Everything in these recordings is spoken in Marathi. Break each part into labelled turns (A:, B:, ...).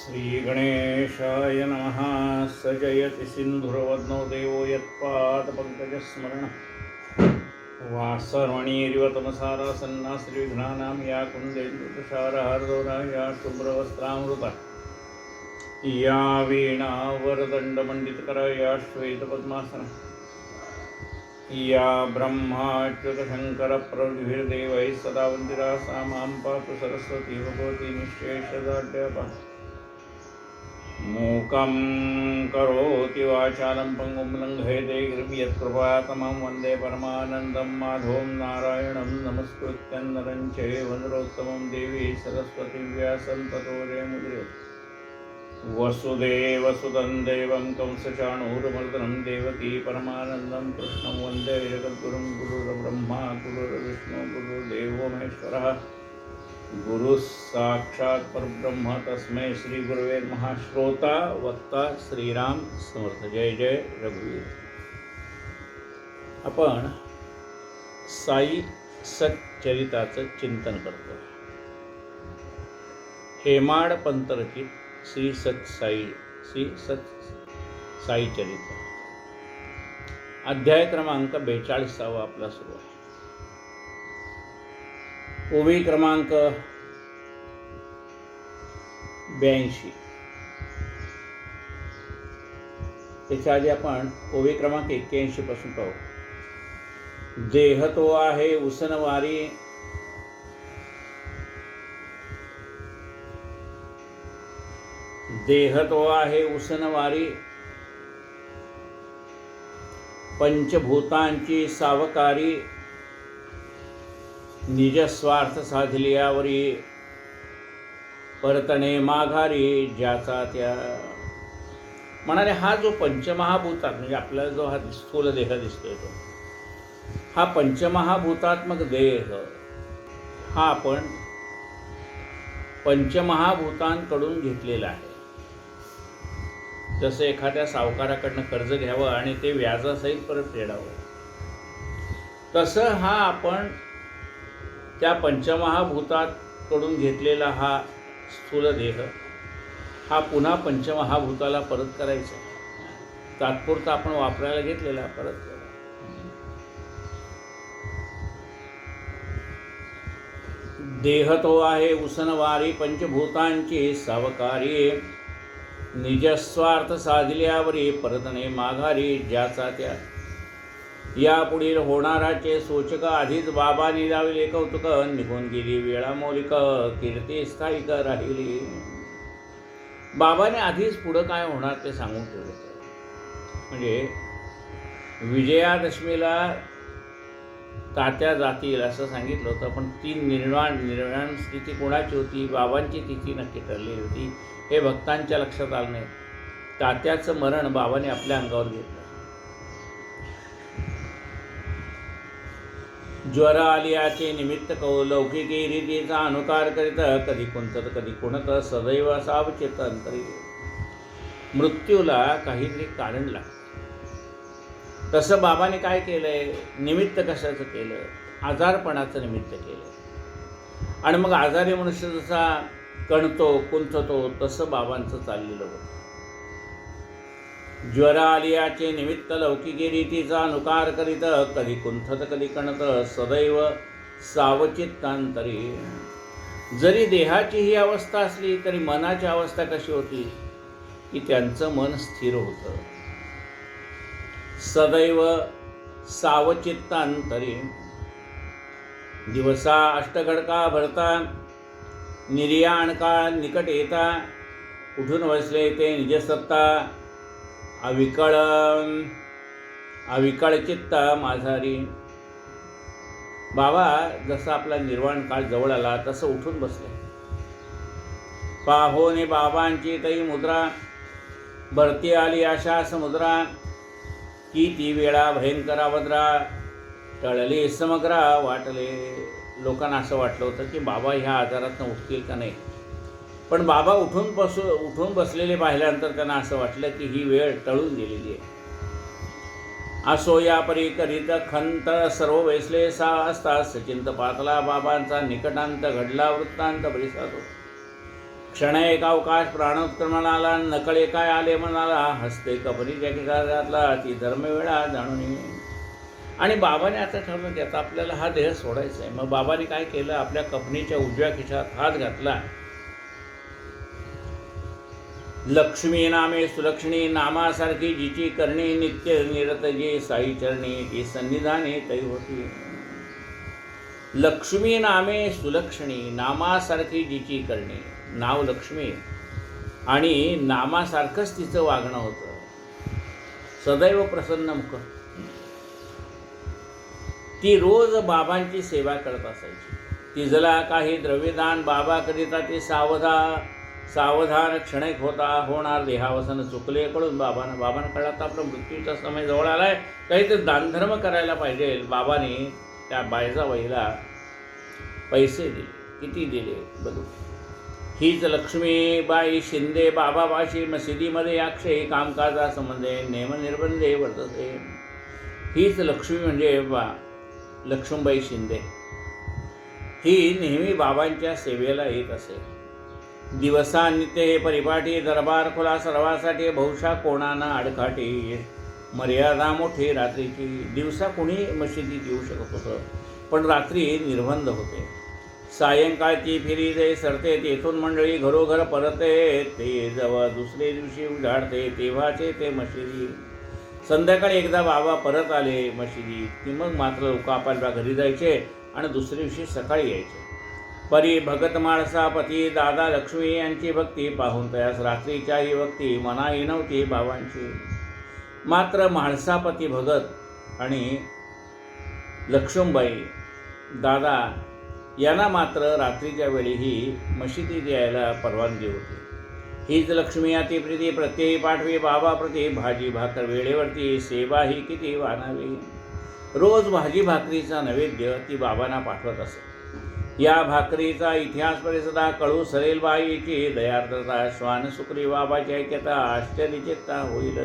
A: श्रीगणेशाय नमः। स जयति सिन्धुर्वदनो देवो यत्पादपङ्कजस्मरणः वासर्वणीरिवतमसारासन्ना श्रीविघ्नानां या कुन्देन्दुतुषारहार्दोरा या शुभ्रवस्त्रामृता या वीणावरदण्डमण्डितकरा या श्वेतपद्मासना या ब्रह्माच्युतशङ्करप्रभृतिर्देवैः सदा वन्दिता सा मां पातु सरस्वती भगवती निःशेषदाढ्यपा मूकं करोति वाचालं पङ्गुं लङ्घयते गिरिं यत्कृपातमं वन्दे परमानन्दं माधवं नारायणं नमस्कृत्यं नरं चैव नरोत्तमं देवी सरस्वती व्यासं ततो जयमुदीरयेत्। वसुदेवसुतं देवं कंसचाणूरमर्दनं देवकी परमानन्दं कृष्णं वन्दे जगद्गुरुं गुरुर्ब्रह्मा गुरुर्विष्णु गुरुर्देवो महेश्वरः गुरु साक्षात परब्रह्म तस्मै श्री गुरुवे नमः। श्रोता वक्ता श्रीराम समर्थ। जय जय रघुवीर। आपण साई सच्चरिताचं चिंतन करतो। हेमाड पंत रचित श्री सत साई चरित्र अध्याय क्रमांक 42 आपला सुरू आहे। ओवी क्रमांक 82। त्याच्या आधी आपण ओवी क्रमांक 81 पासून पाहू। देह तो आहे उसनवारी देह तो आहे उसनवारी पंचभूतांची सावकारी निजस्वार्थ साधल्यावरी परतणे माघारी ज्याचा त्या म्हणाले। हा जो पंचमहाभूतात म्हणजे आपल्याला जो हा स्थूल देह दिसतोय तो हा पंचमहाभूतात्मक देह हा आपण पंचमहाभूतांकडून घेतलेला आहे। जसं एखाद्या सावकाराकडनं कर्ज घ्यावं आणि ते व्याजासहित परत फेडावं, तसं हा आपण त्या पंचमहाभूताकडून घेतलेला हा स्थूल देह हा पुन्हा पंचमहाभूताला परत करायचा। तात्पुरता आपण वापरायला घेतलेला परत करा। देह तो आहे उसनवारी पंचभूतांची सावकारी निजस्वार्थ साधल्यावरी परतणे माघारी ज्याचा त्या। या पुढील होणाराचे सूचक आधीच बाबांनी लावले कौतुक निघून गेली वेळा मौलिक कीर्ती स्थायिक राहिली। बाबाने आधीच पुढं काय होणार ते सांगून ठेवलं। म्हणजे विजयादशमीला तात्या जातील असं सांगितलं होतं, पण ती निर्वाण स्थिती कोणाची होती? बाबांची तिथी नक्की ठरलेली होती। हे भक्तांच्या लक्षात आलं नाही। तात्याचं मरण बाबाने आपल्या अंगावर घेतलं। ज्वर आलियाचे निमित्त लौकिकी रीतीचा अनुकार करीत कधी कोणतं कधी कोणतं सदैव असावचित अंतरी। मृत्यूला काहीतरी कारण लागतं। तसं बाबाने काय केलंय? निमित्त कशाचं केलं? आजारपणाचं निमित्त केलं। आणि मग आजारी मनुष्य जसा कणतो कुंथतो तसं बाबांचं चाललेलं होतं। ज्वर आलियाचे निमित्त लौकिकी रीतीचा अनुकार करीत कधी कुंथत कधी कणत सदैव सावचित्तांतरी। जरी देहाची ही अवस्था असली तरी मनाची अवस्था कशी होती की त्यांचं मन स्थिर होतं। सदैव सावचित्तांतरी। दिवसा अष्टघडका भरता निर्याणकाळ निकट येता उठून बसले ते निजसत्ता अविकळ चित्त माझारी। बाबा जसा आपला निर्वाण काळ जवळ आला तसं उठून बसले। पाहोने बाबांची तई मुद्रा भरती आली आशा समुद्रा। की ती वेळा भयंकरा वद्रा टळली समग्रा वाटले। लोकांना असं वाटलं होतं की बाबा ह्या आजारातनं उठतील का नाही, पण बाबा उठून बसलेले पाहिल्यानंतर त्यांना असं वाटलं की ही वेळ टळून गेलेली आहे। असो या परी करीत खंत सर्व वेसले सा असता सचिंत पातला बाबांचा निकटांत घडला वृत्तांत बरीसातो। क्षण एक अवकाश प्राणोत्क्रमणाला, नकळे काय आले मनाला, हसते कबरीच्या खिशातला ती धर्मवेळा जाणून ये. आणि बाबाने आता ठरवलं की आता आपल्याला हा देह सोडायचा आहे. मग बाबाने काय केलं, आपल्या कपनीच्या उजव्या खिशात हात घातला. लक्ष्मी नामे सुलक्षणी, नामासारखी जिची करणी, नित्य निरत जे साई चरणी, ती सन्निधाने तै होती. लक्ष्मी नामे सुलक्षणी, नामासारखी जिची करणी, नाव लक्ष्मी आणि नामासारखंच तिचं वागणं होतं. सदैव प्रसन्नमुख. ती रोज बाबांची सेवा करत असायची. तिजला काही द्रव्यदान बाबाकरिता ती सावधान क्षणिक होणार देहावसन चुकले कडून बाबांना कळलं आता आपला मृत्यूचा समय जवळ आलाय, काहीतरी दानधर्म करायला पाहिजे. बाबाने त्या बायजाबाईला पैसे दिले. किती दिले बघू. हीच लक्ष्मीबाई शिंदे बाबापाशी मशिदीमध्ये अक्षयी कामकाजा संबंधे नेमनिर्बंधे वर्तते. हीच लक्ष्मी म्हणजे लक्ष्मीबाई शिंदे. ही नेहमी बाबांच्या सेवेला येत असे. दिवसा नित्य हे परिपाठी, दरबार खुला सर्वासाठी, बहुशा कोणाना अडकाठी, मर्यादा मोठी रात्रीची. दिवसा कोणी मशिदीत येऊ शकत होतं, पण रात्री निर्बंध होते. सायंकाळची फेरी ते सरते, तेथून मंडळी घरोघर परते. ते जेव्हा दुसरे दिवशी उजाडते तेव्हाचे ते मशिदी. संध्याकाळी एकदा बाबा परत आले मशिदीत की मग मात्र लोक आपल्या घरी जायचे आणि दुसऱ्या दिवशी सकाळी यायचे. परी भगत माळसापती दादा लक्ष्मी यांची भक्ती पाहून तयास रात्रीच्याही भक्ती मनाई नव्हती बाबांची. मात्र म्हाळसापती भगत आणि लक्ष्मीबाई दादा यांना मात्र रात्रीच्या वेळीही मशिदीत यायला परवानगी होती. हीच लक्ष्मी अति प्रीती प्रत्ययी पाठवी बाबा प्रती, भाजी भाकर वेळेवरती, सेवा ही किती वानावी. रोज भाजी भाकरीचा नैवेद्य ती बाबांना पाठवत असे. या भाकरीचा इतिहास परिसदा कळू सरेल बाईची दयार्द्रता, श्वान सुक्री बाबाची ऐक्यता, आश्चर्यचेता होईल.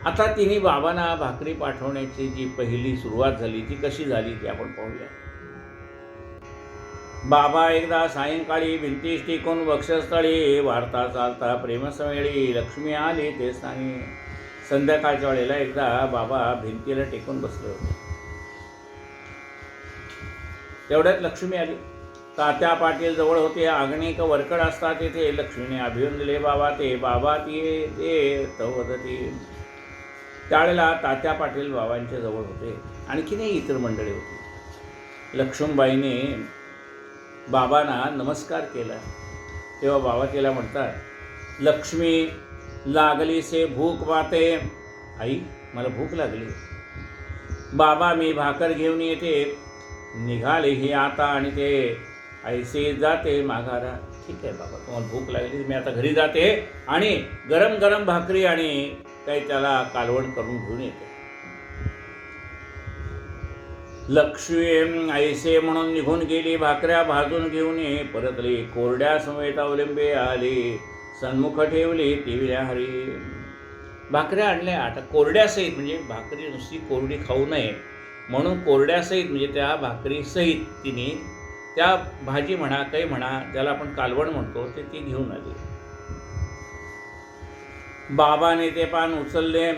A: आता तिने बाबांना भाकरी पाठवण्याची जी पहिली सुरुवात झाली ती कशी झाली ते आपण पाहूया. बाबा एकदा सायंकाळी भिंतीस टिकून वक्षस्थळी, वार्ता चालता प्रेमसवेळी, लक्ष्मी आली ते स्थानी. संध्याकाळच्या वेळेला एकदा बाबा भिंतीला टेकून बसले होते. तेवढ्यात लक्ष्मी आली. तात्या पाटील जवळ होते. आगणिक वरकड असता तेथे लक्ष्मीने अभिवंदन दिले बाबा ते. बाबा ते तवदती. त्यावेळेला तात्या पाटील बाबांच्या जवळ होते. आणखीनही इतर मंडळी होती. लक्ष्मीबाईने बाबांना नमस्कार केला. तेव्हा बाबा तिला म्हणतात, लक्ष्मी लागली से भूक पाते. आई मला भूक लागली. बाबा मी भाकर घेऊन येते. निघाले ही आता आणि ते ऐसे जाते माघारा. ठीक आहे बाबा तुम्हाला भूक लागली, मी आता घरी जाते आणि गरम गरम भाकरी आणि काही त्याला कालवण करून घेऊन येते. लक्ष्मी ऐसे म्हणून निघून गेली. भाकऱ्या भाजून घेऊन परतली. कोरड्या समेत अवलंबे आली. सन्मुख ठेवली टिवल्या हरी. भाकऱ्या आणल्या. आता कोरड्यासहित म्हणजे भाकरी नुसती कोरडी खाऊ नये म्हणून कोरड्यासहित म्हणजे त्या भाकरीसहित तिने त्या भाजी म्हणा काही म्हणा ज्याला आपण कालवण म्हणतो ते ती घेऊन आली. बाबाने ते पान उचलले.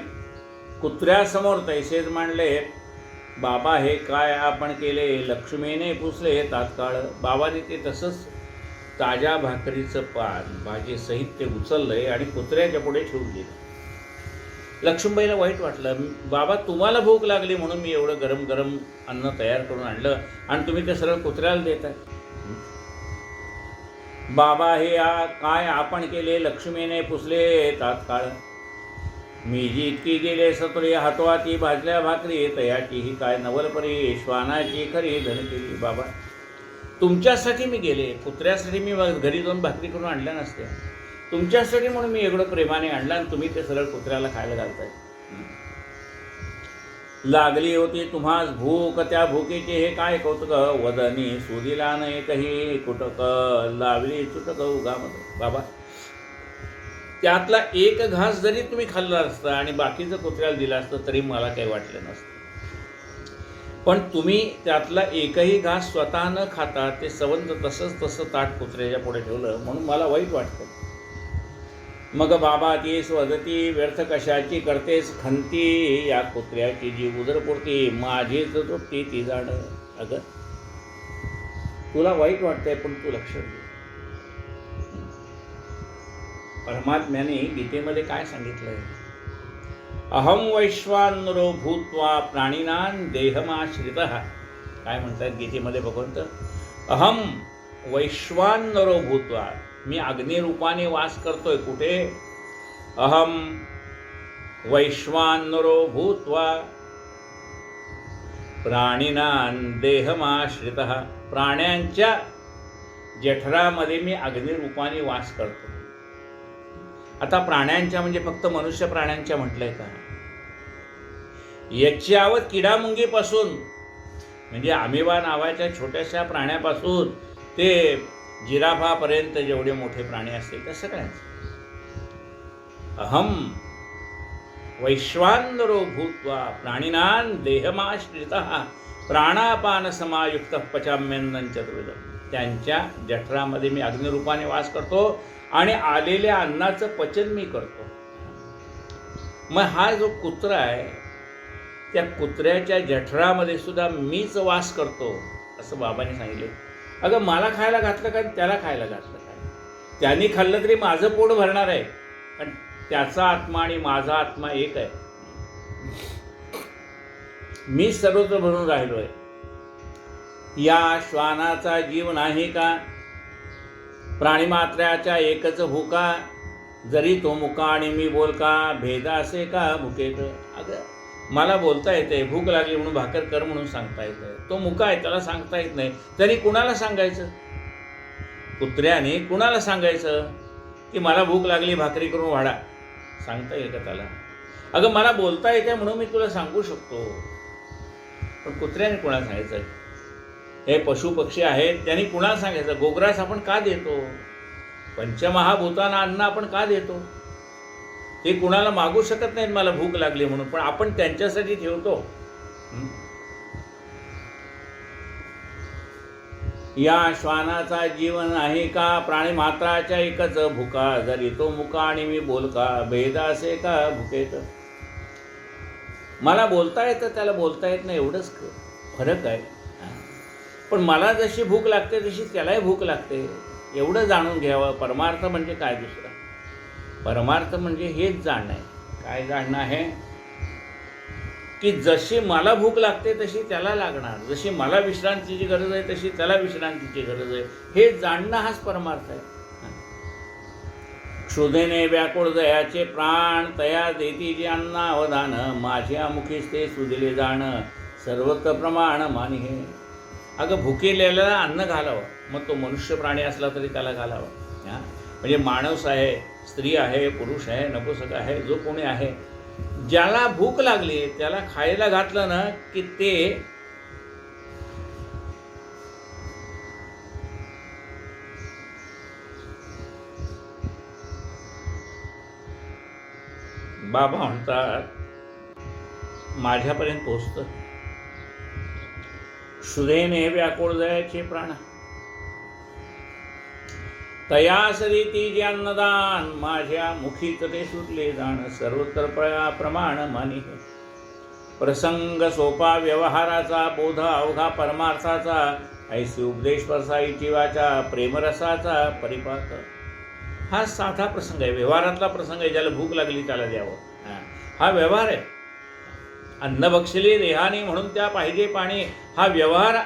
A: कुत्र्यासमोर तैसेच मांडले. बाबा हे काय आपण केले. लक्ष्मीने पुसले तात्काळ. बाबाने ते तसंच ताज्या भाकरीचं पान भाजीसहित ते उचललंय आणि कुत्र्याच्या पुढे ठेवून दिलं. लक्ष्मीबाईला वाईट वाटलं. बाबा तुम्हाला भूक लागली म्हणून मी एवढं गरम गरम अन्न तयार करून आणलं आणि तुम्ही ते सरळ कुत्र्याला देताय. बाबा हे काय आपण केले. लक्ष्मीने पुसले तात्काळ. मी जी इतकी गेले सत्रे हातवाती भाजल्या भाकरी तयाची ही काय नवलपरी श्वानाची खरी धन केली. बाबा तुमच्यासाठी मी गेले. कुत्र्यासाठी मी घरी जाऊन भाकरी करून आणल्या नसत्या. तुमच्यासाठी म्हणून मी एवढं प्रेमाने आणलं आणि तुम्ही ते सरळ कुत्र्याला खायला घालताय. लागली होती तुम्हास भूक त्या भूकेचे हे काय कौतुक. वदनी सुदिला नाही काही कुटक लावली चुटक उगामत. बाबा त्यातला एक घास जरी तुम्ही खाल्ला असता आणि बाकीचं कुत्र्याला दिलं असतं तरी मला काही वाटलं नसतं. पण तुम्ही त्यातला एकही घास स्वतः न खाता ते सवंत तसंच तसं ताट कुत्र्याच्या पुढे ठेवलं, म्हणून मला वाईट वाटतं. मग बाबा तीस वदती, व्यर्थ कशाची करतेस खंती, या कुत्र्याची जी उदरपुरती, माझीच तृप्ती ती जाण. अगं तुला वाईट वाटतंय, पण तू लक्ष दे. परमात्म्याने गीतेमध्ये काय सांगितलंय? अहम वैश्वानरो भूत्वा प्राणिनां देहमाश्रितः. काय म्हणतात गीतेमध्ये भगवंत? अहम वैश्वानरो भूत्वा, मी अग्निरूपाने वास करतोय. कुठे? अहम वैश्वानरो भूत्वा प्राणिनां देहमाश्रितः, प्राण्यांच्या जठरामध्ये मी अग्निरूपाने वास करतो. आता प्राण्यांच्या म्हणजे फक्त मनुष्य प्राण्यांच्या म्हटलंय का? याच्यावत किडामुंगीपासून, म्हणजे अमिबा नावाच्या छोट्याशा प्राण्यापासून ते जिराफापर्यंत जेवढे मोठे प्राणी असतील त्या सगळ्यांचं. अहम वैश्वानरो भूत्वा प्राणिनां देहमाश्रितः प्राणापान समायुक्त पचाम्यन्नं चतुर्विधम्. त्यांच्या जठरामध्ये मी अग्निरूपाने वास करतो आणि आलेल्या अन्नाचं पचन मी करतो. मग हा जो कुत्रा आहे, त्या कुत्र्याच्या जठरामध्ये सुद्धा मीच वास करतो, असं बाबांनी सांगितले. अगं मला खायला घातलं काय, त्याला खायला घातलं काय? त्यांनी खाल्लं तरी माझं पोट भरणार आहे, पण त्याचा आत्मा आणि माझा आत्मा एक आहे. मी सर्वत्र भरून राहिलो आहे. या श्वानाचा जीव नाही का, प्राणीमात्राच्या एकच भूका, जरी तो मुका आणि मी बोलका, भेद असे का भुकेत. अगं मला बोलता येते, भूक लागली म्हणून भाकर कर म्हणून सांगता येतं. तो मुका आहे, त्याला सांगता येत नाही. तरी कुणाला सांगायचं? कुत्र्याने कुणाला सांगायचं की मला भूक लागली भाकरी करून वाढा? सांगता येईल का त्याला? अगं मला बोलता येते म्हणून मी तुला सांगू शकतो, पण कुत्र्याने कुणाला सांगायचं? हे पशु पक्षी आहेत, त्यांनी कुणाला सांगायचं? गोग्रास आपण का देतो? पंचमहाभूतांना अन्न आपण का देतो? ते कुणाला मागू शकत नाहीत मला भूक लागली म्हणून, पण आपण त्यांच्यासाठी ठेवतो. या श्वानाचा जीवन आहे का, प्राणी मात्राच्या एकच भुका, जरी तो मुका आणि मी बोलका, भेद असे का भुकेत. मला बोलता येतं, त्याला बोलता येत नाही, एवढंच फरक आहे. पण मला जशी भूक लागते तशी त्यालाही भूक लागते, एवढं जाणून घ्यावं. परमार्थ म्हणजे काय? दुसरा परमार्थ म्हणजे हेच जाणणं आहे. काय जाणणं आहे? की जशी मला भूक लागते तशी त्याला लागणार, जशी मला विश्रांतीची गरज आहे तशी त्याला विश्रांतीची गरज आहे, हे जाणणं हाच परमार्थ आहे. क्षुधेने व्याकुळ दयाचे प्राण, तया देती जी अन्ना अवधान, माझ्या मुखीस ते सुदिले जाण, सर्वत्र प्रमाण मानी हे. अगं भुकेलेला अन्न घालावं, मग तो मनुष्य प्राणी असला तरी त्याला घालावं. म्हणजे माणूस आहे, स्त्री आहे, पुरुष आहे, नपुसक आहे, जो कोणी आहे, ज्याला भूक लागली त्याला खायला घातलं ना की ते बाबा म्हणतात माझ्यापर्यंत पोचतं. क्षुधेने व्याकुळ दयाचे प्राण, तयास रीती जे अन्नदान, माझ्या मुखीत ते सुटले जाण, सर्वत्र प्रमाण मानी हे. प्रसंग सोपा व्यवहाराचा, बोध अवघा परमार्थाचा, ऐसी उपदेश परसाईची वाचा, प्रेमरसाचा परिपाक. हा साधा प्रसंग आहे, व्यवहारातला प्रसंग आहे. ज्याला भूक लागली त्याला द्यावं, हा व्यवहार आहे. अन्न बक्षिले देहाने म्हणून त्या पाहिजे पाणी, हा व्यवहार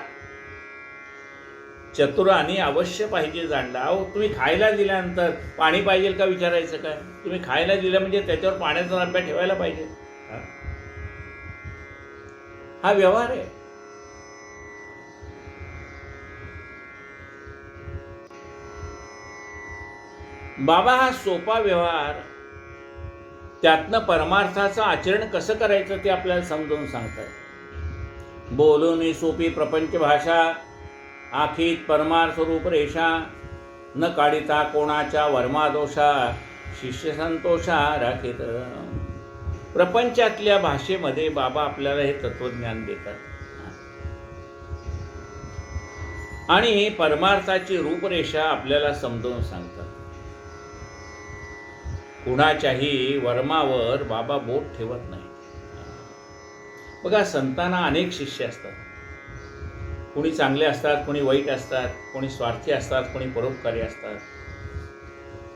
A: चतुराने अवश्य पाहिजे जाणला. अहो तुम्ही खायला दिल्यानंतर पाणी पाहिजे का विचारायचं काय? तुम्ही खायला दिलं म्हणजे त्याच्यावर पाण्याचा नंबर ठेवायला पाहिजे. हा व्यवहार आहे. बाबा हा सोपा व्यवहार, त्यातनं परमार्थाचं आचरण कसं करायचं ते आपल्याला समजावून सांगतात. बोलून सोपी प्रपंच भाषा, आखीत परमार्थ रूप रेषा, न काढिता कोणाच्या वर्मादोषा, शिष्य संतोषा राखीत. प्रपंचातल्या भाषेमध्ये बाबा आपल्याला हे तत्वज्ञान देतात. आणि परमार्थाची रूपरेषा आपल्याला समजावून सांगतात. कुणाच्याही वर्मावर बाबा बोट ठेवत नाही. बघा, संतांना अनेक शिष्य असतात. कोणी चांगले असतात, कोणी वाईट असतात, कोणी स्वार्थी असतात, कोणी परोपकारी असतात.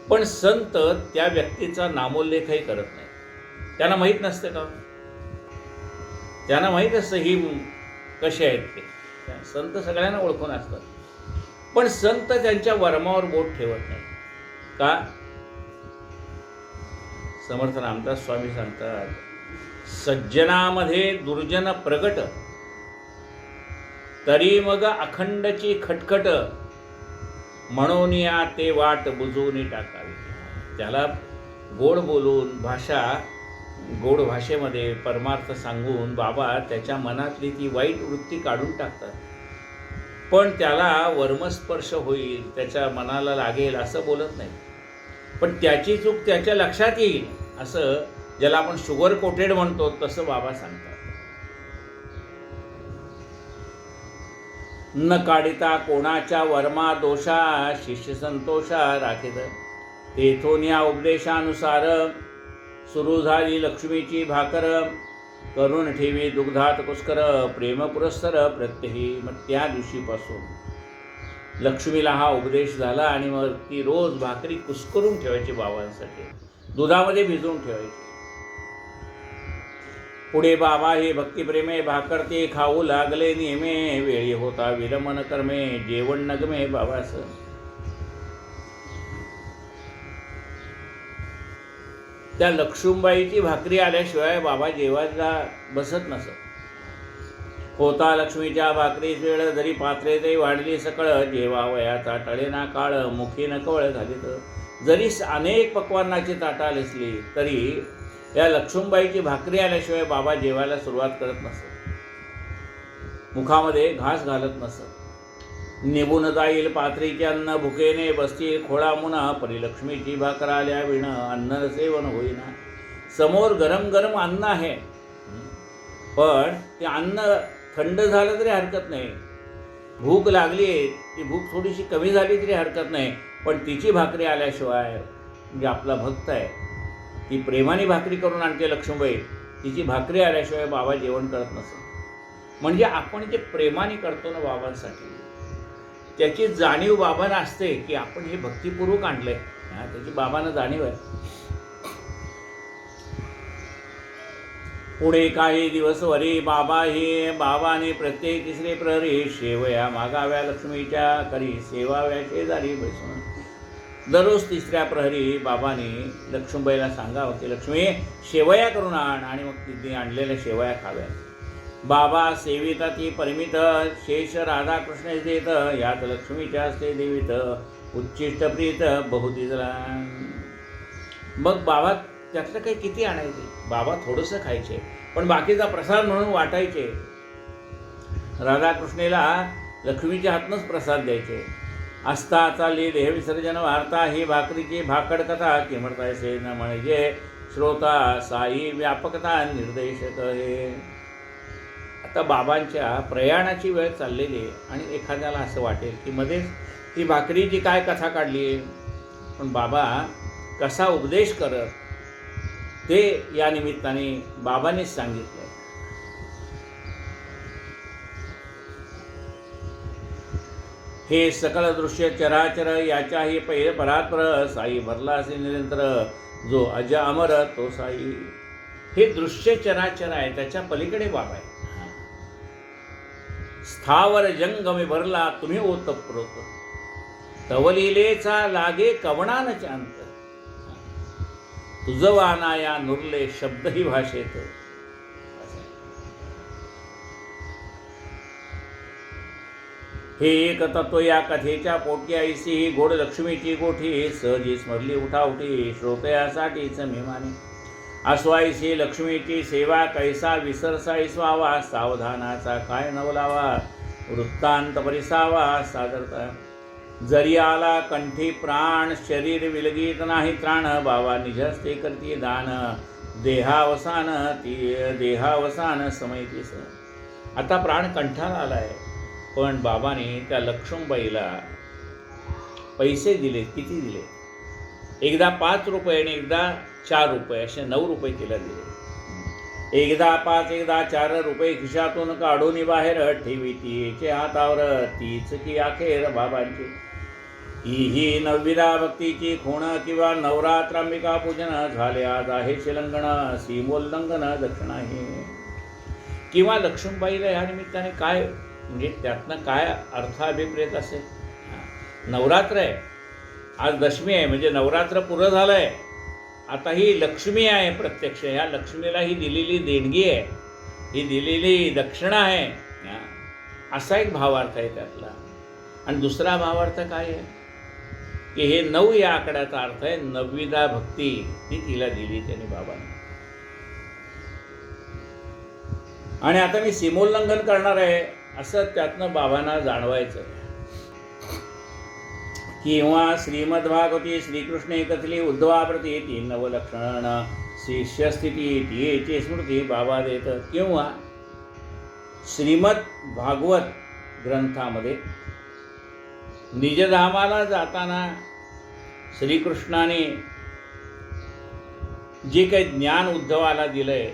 A: पण संत त्या व्यक्तीचा नामोल्लेखही करत नाही. त्यांना माहीत नसते का? त्यांना माहीत असतं ही कसे आहेत ते. संत सगळ्यांना ओळखून असतात. पण संत त्यांच्या वर्मावर बोट ठेवत नाही. का? समर्थ रामदास स्वामी सांगतात, सज्जनामध्ये दुर्जन प्रगट, तरी मग अखंडची खटखट, म्हणून या ते वाट बुजवून टाकावी. त्याला गोड बोलून गोड भाषेमध्ये परमार्थ सांगून बाबा त्याच्या मनातली ती वाईट वृत्ती काढून टाकतात. पण त्याला वर्मस्पर्श होईल, त्याच्या मनाला लागेल असं बोलत नाही. पण त्याची चूक त्याच्या लक्षात येईल असं, ज्याला आपण शुगर कोटेड म्हणतो, तसं बाबा सांगतात. न काढिता कोणाच्या वर्मा दोषा, शिष्य संतोषा राखीत. तेथून या उपदेशानुसार सुरू झाली लक्ष्मीची भाकर, करून ठेवी दुग्धात पुष्कर, प्रेम पुरस्सर प्रत्यही. मग त्या दिवशीपासून लक्ष्मीला हा उपदेश झाला आणि मग ती रोज भाकरी कुस्करून ठेवायची बाबांसाठी, दुधामध्ये भिजवून ठेवायची. पुढे बाबा हे भक्तिप्रेमे भाकर ते खाऊ लागले नेमे, वेळी होता विरमन कर्मे, जेवण नगमे बाबास. त्या लक्ष्मीबाईची भाकरी आल्याशिवाय बाबा जेवायला बसत नसत. होता लक्ष्मीच्या भाकरीच वेळ, जरी पात्रे ते वाढली सकळ, जेवावयाचा टळेना काळ, मुखी न कवळ झाली. जरी अनेक पक्वान्नाची ताटा असली तरी या लक्ष्मीबाईची भाकरी आल्याशिवाय बाबा जेवायला सुरुवात करत नसत. मुखामध्ये घास घालत नसत. निभून जाईल पात्रीचे अन्न, भुकेने बसतील खोळा मुना, परिलक्ष्मीची भाकर आल्या विण, अन्न सेवन होईना. समोर गरम गरम अन्न आहे, पण ते अन्न थंड झालं तरी हरकत नाही. भूक लागली, ती भूक थोडीशी कमी झाली तरी हरकत नाही. पण तिची भाकरी आल्याशिवाय, म्हणजे आपला भक्त आहे, ती प्रेमाने भाकरी करून आणते लक्ष्मीबाई, तिची भाकरी आल्याशिवाय बाबा जेवण करत नसत. म्हणजे आपण जे प्रेमाने करतो ना बाबांसाठी, त्याची जाणीव बाबांना असते की आपण हे भक्तिपूर्वक आणलंय, त्याची बाबांना जाणीव आहे. पुढे काही दिवस वरी बाबा हे बाबाने प्रत्येक तिसरे प्रहरी, शेवया मागाव्या लक्ष्मीच्या करी, सेवाव्या शेजारी बसून. दररोज तिसऱ्या प्रहरी बाबाने लक्ष्मीबाईला सांगावं की लक्ष्मी शेवया करून आण, आणि मग तिने आणलेल्या शेवया खाव्या. बाबा सेविता ती परिमित, शेष राधाकृष्ण देत, यात लक्ष्मीच्या असते देवीत, उच्चिष्ट प्रीत बहुती जला. मग बाबा त्यातलं काही किती आणायचे, बाबा थोडंसं खायचे, पण बाकीचा प्रसाद म्हणून वाटायचे. राधाकृष्णेला लक्ष्मीच्या हातनंच प्रसाद द्यायचे. असता चालली देह विसर्जन वार्ता, ही भाकरीची भाकड कथा, किमर्तायसे न म्हणजे श्रोता, साई व्यापकता निर्देशक हे. आता बाबांच्या प्रयाणाची वेळ चाललेली आहे आणि एखाद्याला असं वाटेल की मध्येच ती भाकरीची काय कथा काढली आहे, पण बाबा कसा उपदेश करत ते या निमित्ताने बाबांनीच सांगितलं. हे सकल दृश्य चराचर, याच्याही पहिले परात्पर, साई भरला असे निरंतर, जो अज अमर तो साई. हे दृश्य चराचर आहे, त्याच्या पलीकडे बाबा आहे. स्थावर जंगमे भरला तुम्ही ओतप्रोत, तवलिलेचा लागे कवणानचे अंत, तुझवाना या नुरले शब्दही भाषेत. हे एक तत्व या कथेच्या पोटी, ऐसी ही गोड लक्ष्मीची गोठी, सहजी स्मरली उठाउठी, श्रोतयासाठीच मेमाने. आसवाईसी लक्ष्मीची सेवा, कैसा विसरसाईस व्हावा, सावधानाचा काय नवलावा, वृत्तांत परिसावा सादरता. जरी आला कंठी प्राण, शरीर विलगीत नाही त्राण, बाबा निजस्ते करती दान, देहावसान समयतीस. आता प्राण कंठाला आलाय, पण बाबाने त्या लक्ष्मीबाईला पैसे दिले. किती दिले? एकदा 5 रुपये आणि एकदा 4 रुपये असे 9 रुपये तिला दिले. एकदा 5 एकदा 4 रुपये खिशातून काढून बाहेर ठेवी तिचे हातावर, तीच की अखेर बाबांची. ही नवविधा भक्तीची खूण किंवा नवरात्रांबिका पूजन झाले. आज आहे शिलंगण सीमोल्लंघन दक्षिणा हे. किंवा लक्ष्मीबाईला या निमित्ताने काय म्हणजे त्यातनं काय अर्थाभिप्रेत असेल? नवरात्र आहे, आज दशमी आहे, म्हणजे नवरात्र पुरं झालं आहे. आता ही लक्ष्मी आहे प्रत्यक्ष. ह्या लक्ष्मीला ही दिलेली देणगी आहे, ही दिलेली दक्षिणा आहे, असा एक भावार्थ आहे त्यातला. आणि दुसरा भावार्थ काय आहे की हे 9 या आकड्याचा अर्थ आहे नवविधा भक्ती ती तिला दिली त्यांनी बाबांनी. आणि आता मी सीमोल्लंघन करणार आहे असं त्यातनं बाबांना जाणवायचं. किंवा श्रीमद्भागवती श्रीकृष्णे कथली उद्धवाप्रती 3 नवलक्षण शिष्यस्थिती तिची स्मृती बाबा देत. किंवा श्रीमद भागवत ग्रंथामध्ये निजधामाला जाताना श्रीकृष्णाने जे काही ज्ञान उद्धवाला दिलंय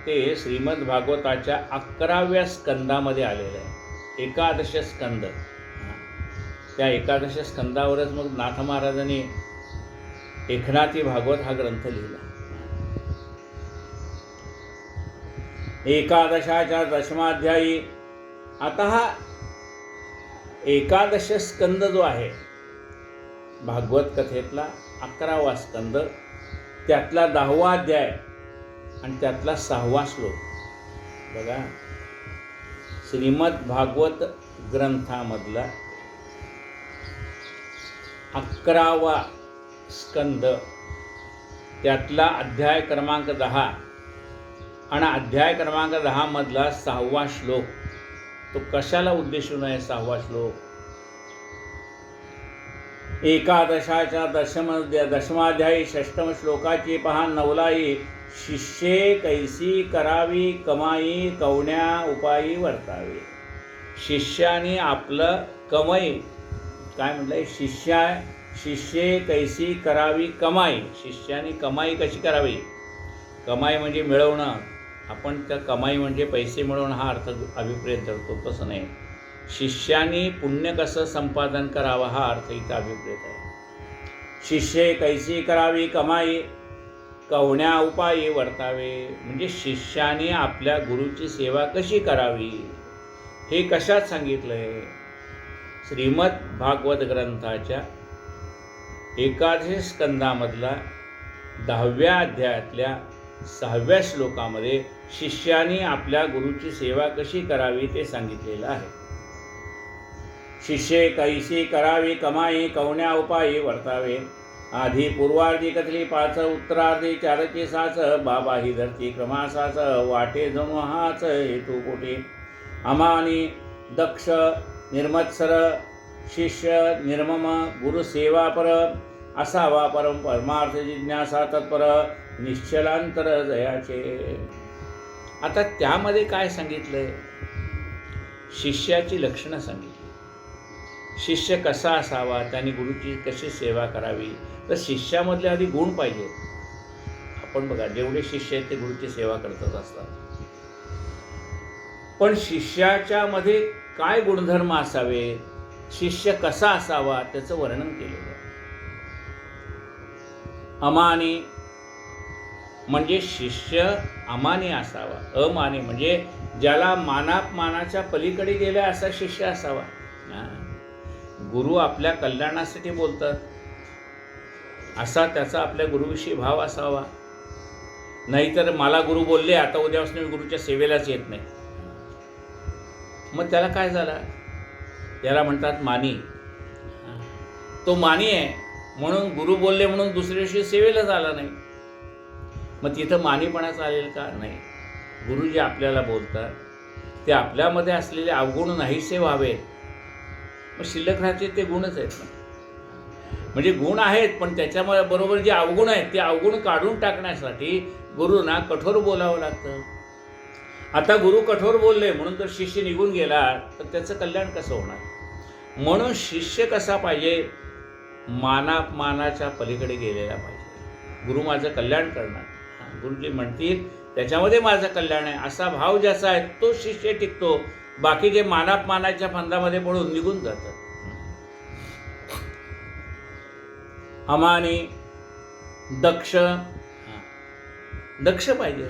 A: ते श्रीमद भागवताच्या 11व्या स्कंदामध्ये आलेलं आहे. 11 स्कंद. त्या 11 स्कंदावरच मग नाथ महाराजांनी एकनाथी भागवत हा ग्रंथ लिहिला. 11च्या दशमाध्यायी. आता हा 11 स्कंद जो आहे भागवत कथेतला 11वा स्कंद, त्यातला 10वा अध्याय आणि त्यातला 6वा श्लोक. बघा, श्रीमद भागवत ग्रंथामधला 11वा स्कंद, त्यातला अध्याय क्रमांक 10 आणि अध्याय क्रमांक 10 मधला 6वा श्लोक. तो कशाला उद्देशून आहे 6वा श्लोक? 11च्या दशमाध्यायी 6ष्टम श्लोकाची पहा नवलाई. शिष्ये कैसी करावी कमाई कवण्या उपायी वर्तावे. शिष्याने आपलं कमाई काय म्हटलंय? शिष्ये कैसी करावी कमाई. शिष्याने कमाई कशी करावी? कमाई म्हणजे मिळवणं. आपण त्या कमाई म्हणजे पैसे मिळवणं हा अर्थ अभिप्रेत धरतो, तसं नाही. शिष्याने पुण्य कसं संपादन करावं हा अर्थ इथं अभिप्रेत आहे. शिष्ये कैसी करावी कमाई कवण्या उपायी वर्तावे. म्हणजे शिष्याने आपल्या गुरुची सेवा कशी करावी हे कशात सांगितलंय? श्रीमद भागवत ग्रंथाच्या 11 स्कंदामधला 10व्या अध्यायातल्या 6व्या श्लोकामध्ये शिष्याने आपल्या गुरुची सेवा कशी करावी ते सांगितलेलं आहे. शिष्ये कैसी करावी कमाई कवण्या उपायी वर्तावे. आधी पूर्वार्धी कथली 5 उत्तरार्धी 4ची 6 बाबा ही धरती क्रमासाच वाटे जणू हाच हेतू कोटे. अमानी दक्ष निर्मत्सर शिष्य निर्मम गुरुसेवापर असावा परमार्थ जिज्ञासा तत्पर निश्चलांतर जयाचे. आता त्यामध्ये काय सांगितलंय? शिष्याची लक्षणं सांगितली. शिष्य कसा असावा, त्याने गुरुची कशी सेवा करावी. तर शिष्यामधले आधी गुण पाहिजे. आपण बघा, जेवढे शिष्य आहेत ते गुरुची सेवा करतच असतात, पण शिष्याच्या मध्ये काय गुणधर्म असावे, शिष्य कसा असावा त्याचं वर्णन केलेलं आहे. अमानी म्हणजे शिष्य अमानी असावा. अमानी म्हणजे ज्याला मानाच्या पलीकडे गेला असा शिष्य असावा. गुरु आपल्या कल्याणासाठी बोलतात असा त्याचा आपल्या गुरुविषयी भाव असावा. नाहीतर मला गुरु बोलले आता उद्यापासून मी गुरुच्या सेवेलाच येत नाही, मग त्याला काय झाला? त्याला म्हणतात मानी. तो मानी आहे म्हणून गुरु बोलले म्हणून दुसऱ्या दिवशी सेवेला झाला नाही, मग तिथं मानीपणा चालेल का? नाही. गुरु जे आपल्याला बोलतात ते आपल्यामध्ये असलेले अवगुण नाहीसे व्हावेत, मग शिल्लक राहते ते गुणच आहेत ना. म्हणजे गुण आहेत, पण त्याच्यामुळे बरोबर जे अवगुण आहेत ते अवगुण काढून टाकण्यासाठी गुरुंना कठोर बोलावं लागतं. आता गुरु कठोर बोलले म्हणून जर शिष्य निघून गेला तर त्याचं कल्याण कसं होणार? म्हणून शिष्य कसा पाहिजे? मानाच्या पलीकडे गेलेला पाहिजे. गुरु माझं कल्याण करणार, गुरुजी म्हणतील त्याच्यामध्ये माझं कल्याण आहे, असा भाव ज्याचा आहे तो शिष्य टिकतो. बाकी जे मानाच्या फंदामध्ये पडून निघून जातात. अमानी दक्ष पाहिजे.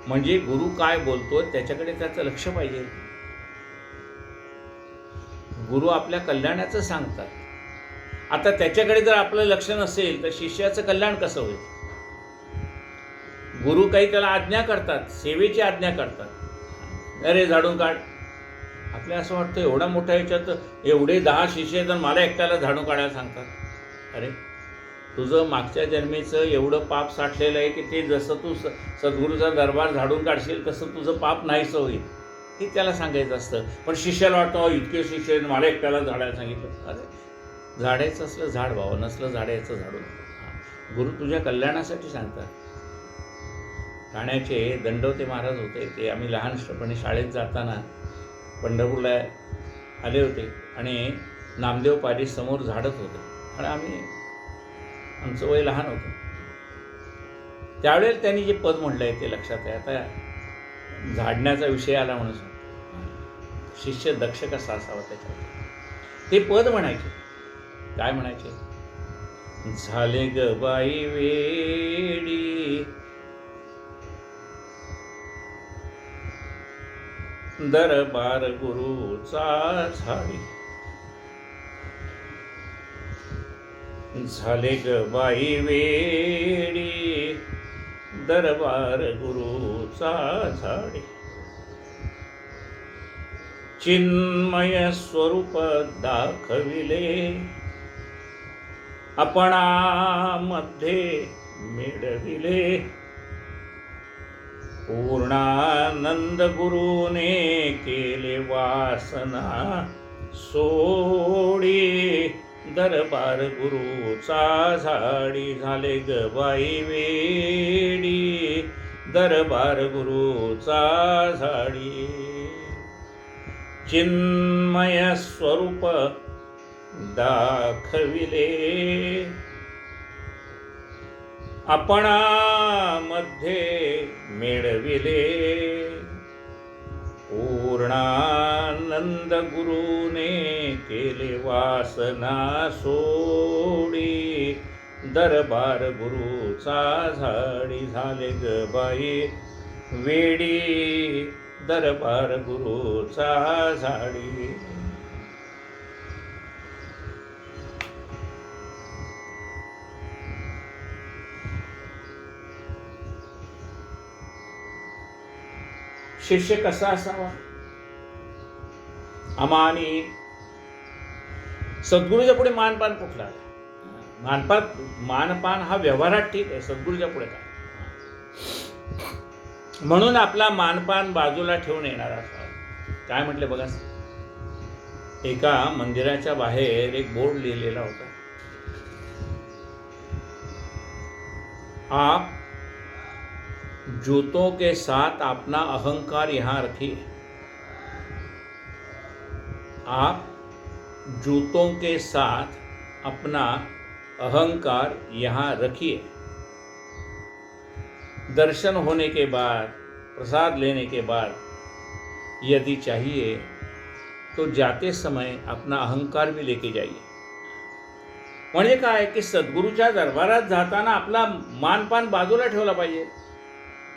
A: म्हणजे गुरु काय बोलतो त्याच्याकडे त्याचं लक्ष पाहिजे. गुरु आपल्या कल्याणाचं सांगतात. आता त्याच्याकडे जर आपलं लक्ष नसेल तर शिष्याचं कल्याण कसं होईल? गुरु काही त्याला आज्ञा करतात, सेवेची आज्ञा करतात. अरे झाडून काढ. आपल्याला असं वाटतं एवढा मोठा ह्याच्यात एवढे 10 शिष्य तर मला एकट्याला झाडून काढायला सांगतात. अरे तुझं मागच्या जन्मीचं एवढं पाप साठलेलं आहे की ते जसं तू सद्गुरूचा दरबार झाडून काढशील तसं तुझं पाप नाहीसं होईल, हे त्याला सांगायचं असतं. पण शिष्याला वाटतं इतके शिष्य मला एकट्याला झाडायला सांगितलं. अरे झाडायचं असलं झाड भावं, नसलं झाडायचं झाडून. गुरु तुझ्या कल्याणासाठी सांगतात. ठाण्याचे दंडवते महाराज होते. ते आम्ही लहानपणी शाळेत जाताना पंढरपूरला आले होते आणि नामदेव पारी समोर झाडत होते आणि आमचं वय लहान होतं. त्यावेळेला त्यांनी जे पद म्हटलं आहे ते लक्षात आहे. आता झाडण्याचा विषय आला म्हणून शिष्य दक्ष कसा असावा त्याच्यावर ते पद म्हणायचे. काय म्हणायचे? झाले ग बाई वेडी दरबार गुरुचा झाडी. झाले ग बाई वेडी दरबार गुरुचा झाडी. चिन्मय स्वरूप दाखविले आपणामध्ये मिळविले. पूर्णानंद गुरुने केले वासना सोडी दरबार गुरुचा झाडी. झाले ग बाई वेडी दरबार गुरुचा झाडी. चिन्मय स्वरूप दाखविले आपणामध्ये मिळविले. पूर्णानंद गुरुने केले वासना सोडी दरबार गुरुचा झाडी. झाले ग बाई वेडी दरबार गुरुचा झाडी. शिष्य कसा असावा? अमानी. सद्गुरूच्या पुढे मानपान कुठला आहे? मानपान हा व्यवहारात ठीक आहे, सद्गुरूच्या पुढे काय? म्हणून आपला मानपान बाजूला ठेवून येणारा असावा. काय म्हटले बघा, एका मंदिराच्या बाहेर एक बोर्ड लिहिलेला होता. आप जूतों के साथ अपना अहंकार यहाँ रखिए. आप जूतों के साथ अपना अहंकार यहाँ रखिए. दर्शन होने के बाद, प्रसाद लेने के बाद यदि चाहिए तो जाते समय अपना अहंकार भी लेके जाइए. म्हणजे काय की सद्गुरूच्या दरबारात जाताना आपला मानपान बाजूला ठेवला पाहिजे.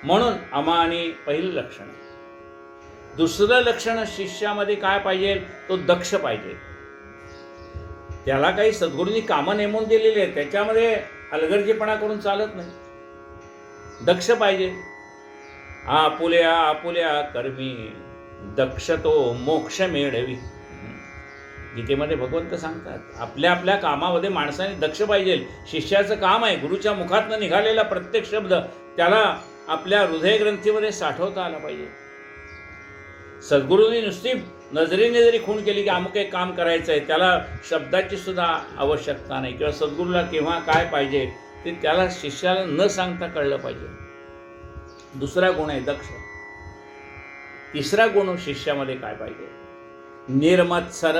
A: म्हणून अमानी पहिलं लक्षण. दुसरं लक्षण शिष्यामध्ये काय पाहिजे? तो दक्ष पाहिजे. त्याला काही सद्गुरूंनी कामं नेमून दिलेली आहेत, त्याच्यामध्ये हलगर्जीपणा करून चालत नाही. दक्ष पाहिजे. आपुल्या आपुल्या कर्मी दक्ष तो मोक्ष मिळवी. गीतेमध्ये भगवंत सांगतात आपल्या आपल्या कामामध्ये माणसाने दक्ष पाहिजे. शिष्याचं काम आहे गुरुच्या मुखातनं निघालेला प्रत्येक शब्द त्याला आपल्या हृदय ग्रंथीमध्ये साठवता आला पाहिजे. सद्गुरूंनी नुसती नजरेने जरी खूण केली की अमुक एक काम करायचं आहे, त्याला शब्दाची सुद्धा आवश्यकता नाही, किंवा सद्गुरूला केव्हा काय पाहिजे ते त्याला शिष्याला न सांगता कळलं पाहिजे. दुसरा गुण आहे दक्ष. तिसरा गुण शिष्यामध्ये काय पाहिजे? निर्मत्सर.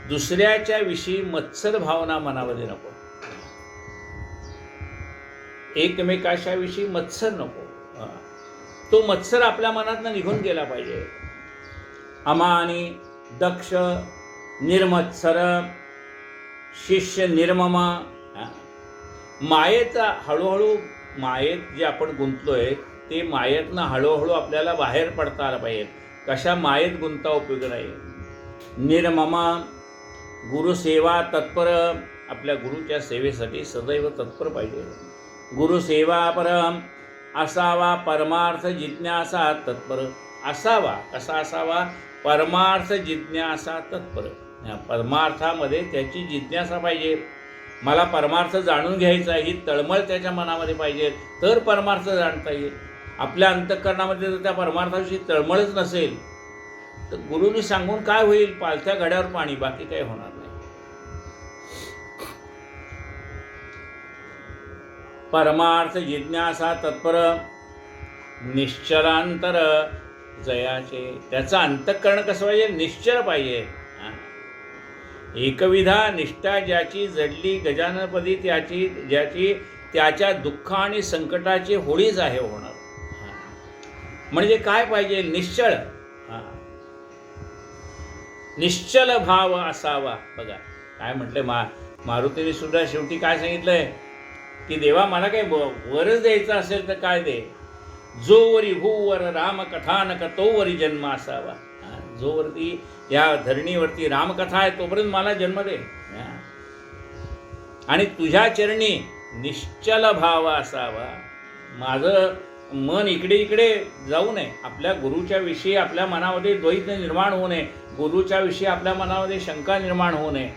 A: दुसऱ्याच्या विषयी मत्सर भावना मनामध्ये नको. एकमेकाच्या विषयी मत्सर नको. तो मत्सर आपल्या मनातनं निघून गेला पाहिजे. अमानी, दक्ष, निर्मत्सर, शिष्य निर्मम. मायेचा हळूहळू, मायेत जे आपण गुंतलोय ते मायेतनं हळूहळू आपल्याला बाहेर पडता आलं पाहिजे. कशा मायेत गुंता उपयोग नाही. निर्मम, गुरुसेवा तत्पर. आपल्या गुरुच्या सेवेसाठी सदैव तत्पर पाहिजे. गुरुसेवा परम असावा. परमार्थ जिज्ञासा तत्पर असावा. कसा असावा? परमार्थ जिज्ञासा तत्पर. परमार्थामध्ये त्याची जिज्ञासा पाहिजे. मला परमार्थ जाणून घ्यायचा आहे, ही तळमळ त्याच्या मनामध्ये पाहिजे, तर परमार्थ जाणता येईल. आपल्या अंतःकरणामध्ये जर त्या परमार्थाविषयी तळमळच नसेल तर गुरुनी सांगून काय होईल? पालथ्या घड्यावर पाणी, बाकी काही होणार नाही. परमार्थ जिज्ञासा तत्पर निश्चलांतर जयाचे. त्याचं अंतःकरण कसं पाहिजे? निश्चल पाहिजे. एकविधा निष्ठा ज्याची जडली गजाननपदी, ज्याची त्याच्या दुःख आणि संकटाची होळीच आहे होणार. म्हणजे काय पाहिजे? निश्चळ. निश्चल भाव असावा. बघा काय म्हटलंय मारुतीने सुद्धा शेवटी काय सांगितलंय की देवा मला काही वरच द्यायचं असेल तर काय दे? जोवरी भूवर रामकथानक तोवरी जन्म असावा. जोवरती या धरणीवरती रामकथा आहे तोपर्यंत मला जन्म दे. आणि तुझ्या चरणी निश्चल भाव असावा. माझं मन इकडे इकडे जाऊ नये. आपल्या गुरुच्या विषयी आपल्या मनामध्ये द्वैत निर्माण होऊ नये. गुरुच्या विषयी आपल्या मनामध्ये शंका निर्माण होऊ नये.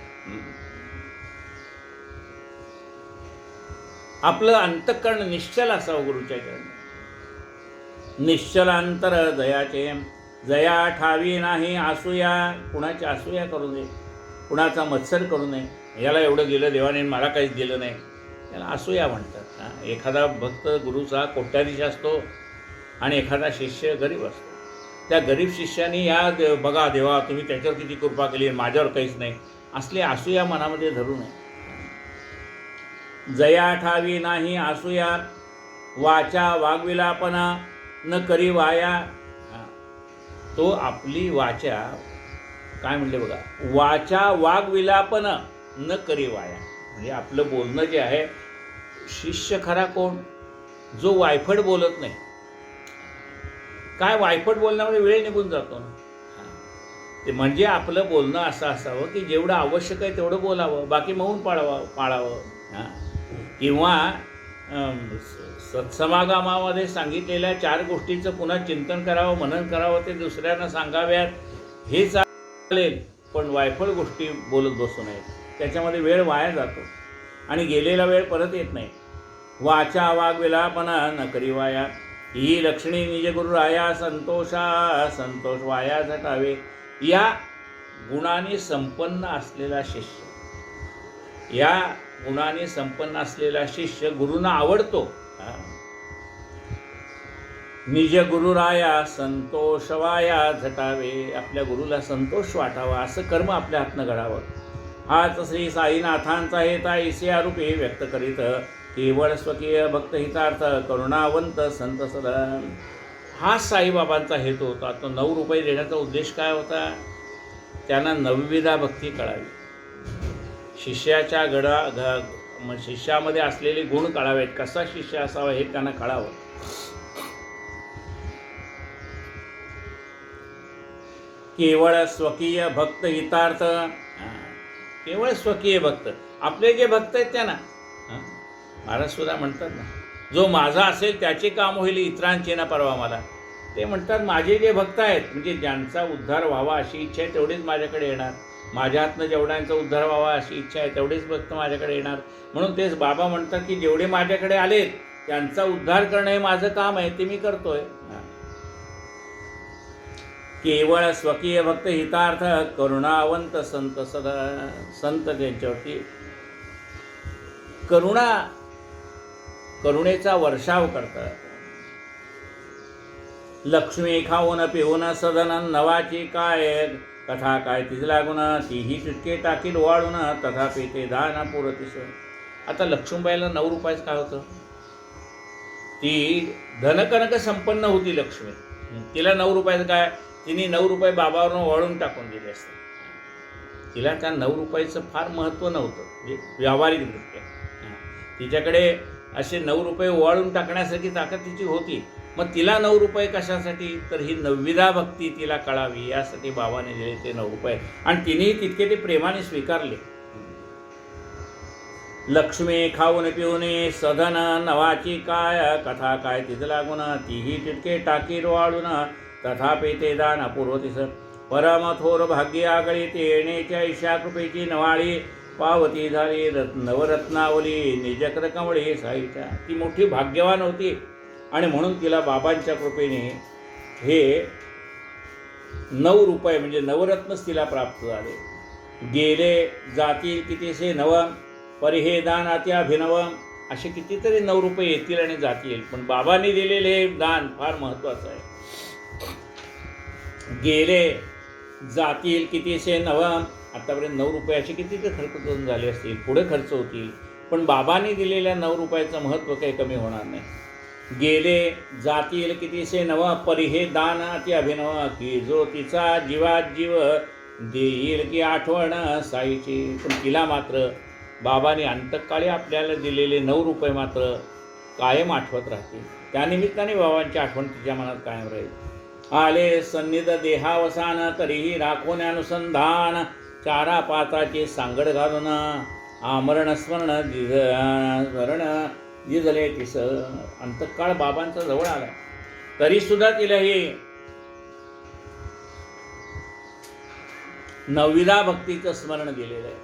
A: आपलं अंतःकरण निश्चल असावं गुरुच्या चरणी. निश्चलांतर दयाचे. जया ठावी नाही असूया. कुणाची असूया करू नये, कुणाचा मत्सर करू नये. याला एवढं दिलं देवाने, मला काहीच दिलं नाही, त्याला असूया म्हणतात. एखादा भक्त गुरुचा कोट्याधीश असतो आणि एखादा शिष्य गरीब असतो. त्या गरीब शिष्याने या बघा देवा तुम्ही त्याच्यावर किती कृपा केली, माझ्यावर काहीच नाही, असले असूया मनामध्ये धरू नये. जया ठावी नाही असूया. वाचा वागविलापना न करी वाया. तो आपली वाचा काय म्हणले बघा, वाचा वागविलापन न करी वाया. म्हणजे आपलं बोलणं जे आहे, शिष्य खरा कोण? जो वायफट बोलत नाही. काय वायफट बोलण्यामध्ये वेळ निघून जातो ना. ते म्हणजे आपलं बोलणं असं असावं की जेवढं आवश्यक आहे तेवढं बोलावं, बाकी मौन पाळावं. किंवा सत्समागमामध्ये सांगितलेल्या 4 गोष्टींचं पुन्हा चिंतन करावं, मनन करावं, ते दुसऱ्यांना सांगाव्यात, हे चालेल. पण वायफळ गोष्टी बोलत बसू नयेत. त्याच्यामध्ये वेळ वाया जातो आणि गेलेला वेळ परत येत नाही. वाचा वागविलापना न करी वाया. ही लक्षणी निज गुरु राया. संतोषा संतोष वाया झटावे. या गुणाने संपन्न असलेला शिष्य, या गुणाने संपन्न असलेला शिष्य गुरुंना आवडतो. निज गुरुराया संतोषवाया झटावे. आपल्या गुरुला संतोष वाटावा असं कर्म आपल्या हातनं घडावं. हाच श्री साईनाथांचा हेता ईसिया रूपे व्यक्त करीत. केवळ स्वकीय भक्तहितार्थ करुणावंत संत सदा. हा साईबाबांचा हेतू होता. तो 9 रुपये देण्याचा उद्देश काय होता? त्यांना 9विधा भक्ती कळावी. शिष्याच्या शिष्यामध्ये असलेले गुण कळावेत. कसा शिष्य असावा हे त्यांना कळावं. केवळ स्वकीय भक्त हितार्थ. केवळ स्वकीय भक्त, आपले जे भक्त आहेत त्यांना महाराज सुद्धा म्हणतात ना, जो माझा असेल त्याचे काम होईल, इतरांचे ना परवा मला. ते म्हणतात माझे जे भक्त आहेत, म्हणजे ज्यांचा उद्धार व्हावा अशी इच्छा आहे तेवढेच माझ्याकडे येणार. माझ्या हातनं जेवढ्यांचा उद्धार व्हावा अशी इच्छा आहे तेवढेच भक्त माझ्याकडे येणार. म्हणून तेच बाबा म्हणतात की जेवढे माझ्याकडे आलेत त्यांचा उद्धार करणं हे माझं काम आहे, ते मी करतोय. केवळ स्वकीय भक्त हितार्थ करुणावंत संत सदा. संत त्यांच्यावरती करुणेचा वर्षाव करतात. लक्ष्मी खाऊन पिऊन सदन नवाची काय कथा काय तिज लागून तीही चुटके टाकील वाळून तथापि ते दान पुरतीस. आता लक्ष्मीबाईला 9 रुपयाचं काय होतं? ती धनकनक संपन्न होती लक्ष्मी. तिला 9 रुपयाचं काय? तिने 9 रुपये बाबावरून वाळून टाकून दिले असते. तिला त्या 9 रुपयाचं फार महत्त्व नव्हतं, म्हणजे व्यावहारिकदृष्ट्या. तिच्याकडे असे 9 रुपये वाळून टाकण्यासाठी ताकद तिची होती. मग तिला 9 रुपये कशासाठी? तर ही 9वीदा भक्ती तिला कळावी यासाठी बाबाने दिले ते 9 रुपये, आणि तिनेही तितके ते प्रेमाने स्वीकारले. लक्ष्मी खाऊन पिऊन सधन नवाची काय कथा काय तिज लागून तीही तितके टाकीर वाळून तथापि ते दान पुरवतीस. परम थोर भाग्य आगळी ते येण्याच्या ईशा कृपेची नवाळी पावती झाली नवरत्नावली निजकर कमळी साईच्या. ती मोठी भाग्यवान होती आणि म्हणून तिला बाबांच्या कृपेने हे 9 रुपये म्हणजे नवरत्नच तिला प्राप्त झाले. गेले जातील कितीसे नव परिहे दान अत्याभिनव. असे कितीतरी 9 रुपये येतील आणि जातील, पण बाबांनी दिलेले दान फार महत्त्वाचं आहे. गेले जातील कितीसे नव. आतापर्यंत 9 रुपयाचे किती ते खर्च करून झाले असतील, पुढे खर्च होतील, पण बाबांनी दिलेल्या 9 रुपयाचं महत्त्व काही कमी होणार नाही. गेले जातील कितीसे नव परिहे दान अति अभिनव की जो तिचा जीवात जीव देईल की आठवण साईची. पण तिला मात्र बाबांनी अंतकाळी आपल्याला दिलेले 9 रुपये मात्र कायम आठवत राहतील. त्यानिमित्ताने बाबांची आठवण तिच्या मनात कायम राहील. आले सन्निध देहावसान तरीही राखोन अनुसंधान चारा पाताचे सांगड घालून आमरण स्मरण जिजले तिस. अंतकाळ बाबांचा जवळ आला तरी सुद्धा तिला हे 9वीदा भक्तीचं स्मरण दिलेलं आहे.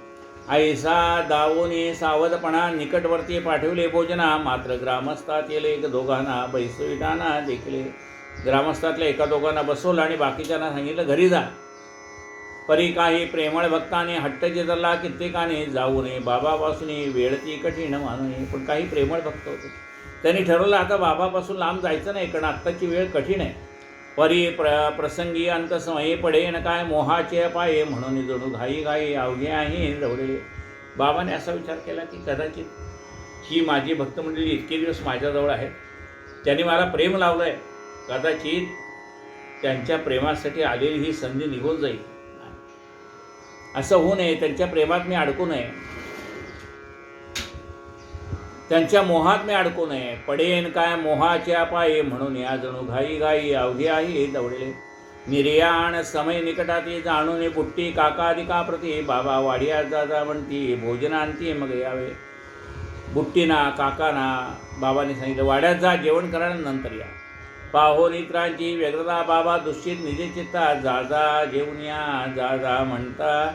A: ऐसा दावोने सावधपणा निकटवर्ती पाठवले भोजना मात्र ग्रामस्थात येले एक दोघांना बैसविटाना देखले. ग्रामस्थातल्या एका दोघांना बसवलं आणि बाकीच्यांना सांगितलं घरी जा. परी काही प्रेमळ भक्ताने हट्ट जिजला कित्येकाने जाऊ नये बाबापासून वेळती कठीण मानू नये. पण काही प्रेमळ भक्त होते, त्यांनी ठरवलं आता बाबापासून लांब जायचं नाही, कारण आत्ताची वेळ कठीण आहे. परी प्रसंगी अंतसमये पडेन काय मोहाचे पाये म्हणून जणू घाई घाई अवघे आहे जवळे. बाबाने असा विचार केला की कदाचित ही माझी भक्तमंडळी इतके दिवस माझ्याजवळ आहेत, त्यांनी मला प्रेम लावलं आहे, कदाचित त्यांच्या प्रेमासाठी आलेली ही संधी निघून जाईल. असं होऊ नये, त्यांच्या प्रेमात मी अडकू नये, त्यांच्या मोहात मी अडकू नये. पडेन काय मोहाच्या पाये म्हणून या जणू घाई घाई अवघे आहे दवडले. निर्याण समय निकटाती जाणून बुट्टी काकादिका प्रती बाबा वाडिया जा म्हणती भोजनांती मग यावे. बुट्टीना काकाना बाबाने सांगितलं वाड्यात जा, जेवण करा नंतर या. पाहो नित्रांची व्यग्रता बाबा दुश्चित निजे चित्ता जा जेवून या जा म्हणता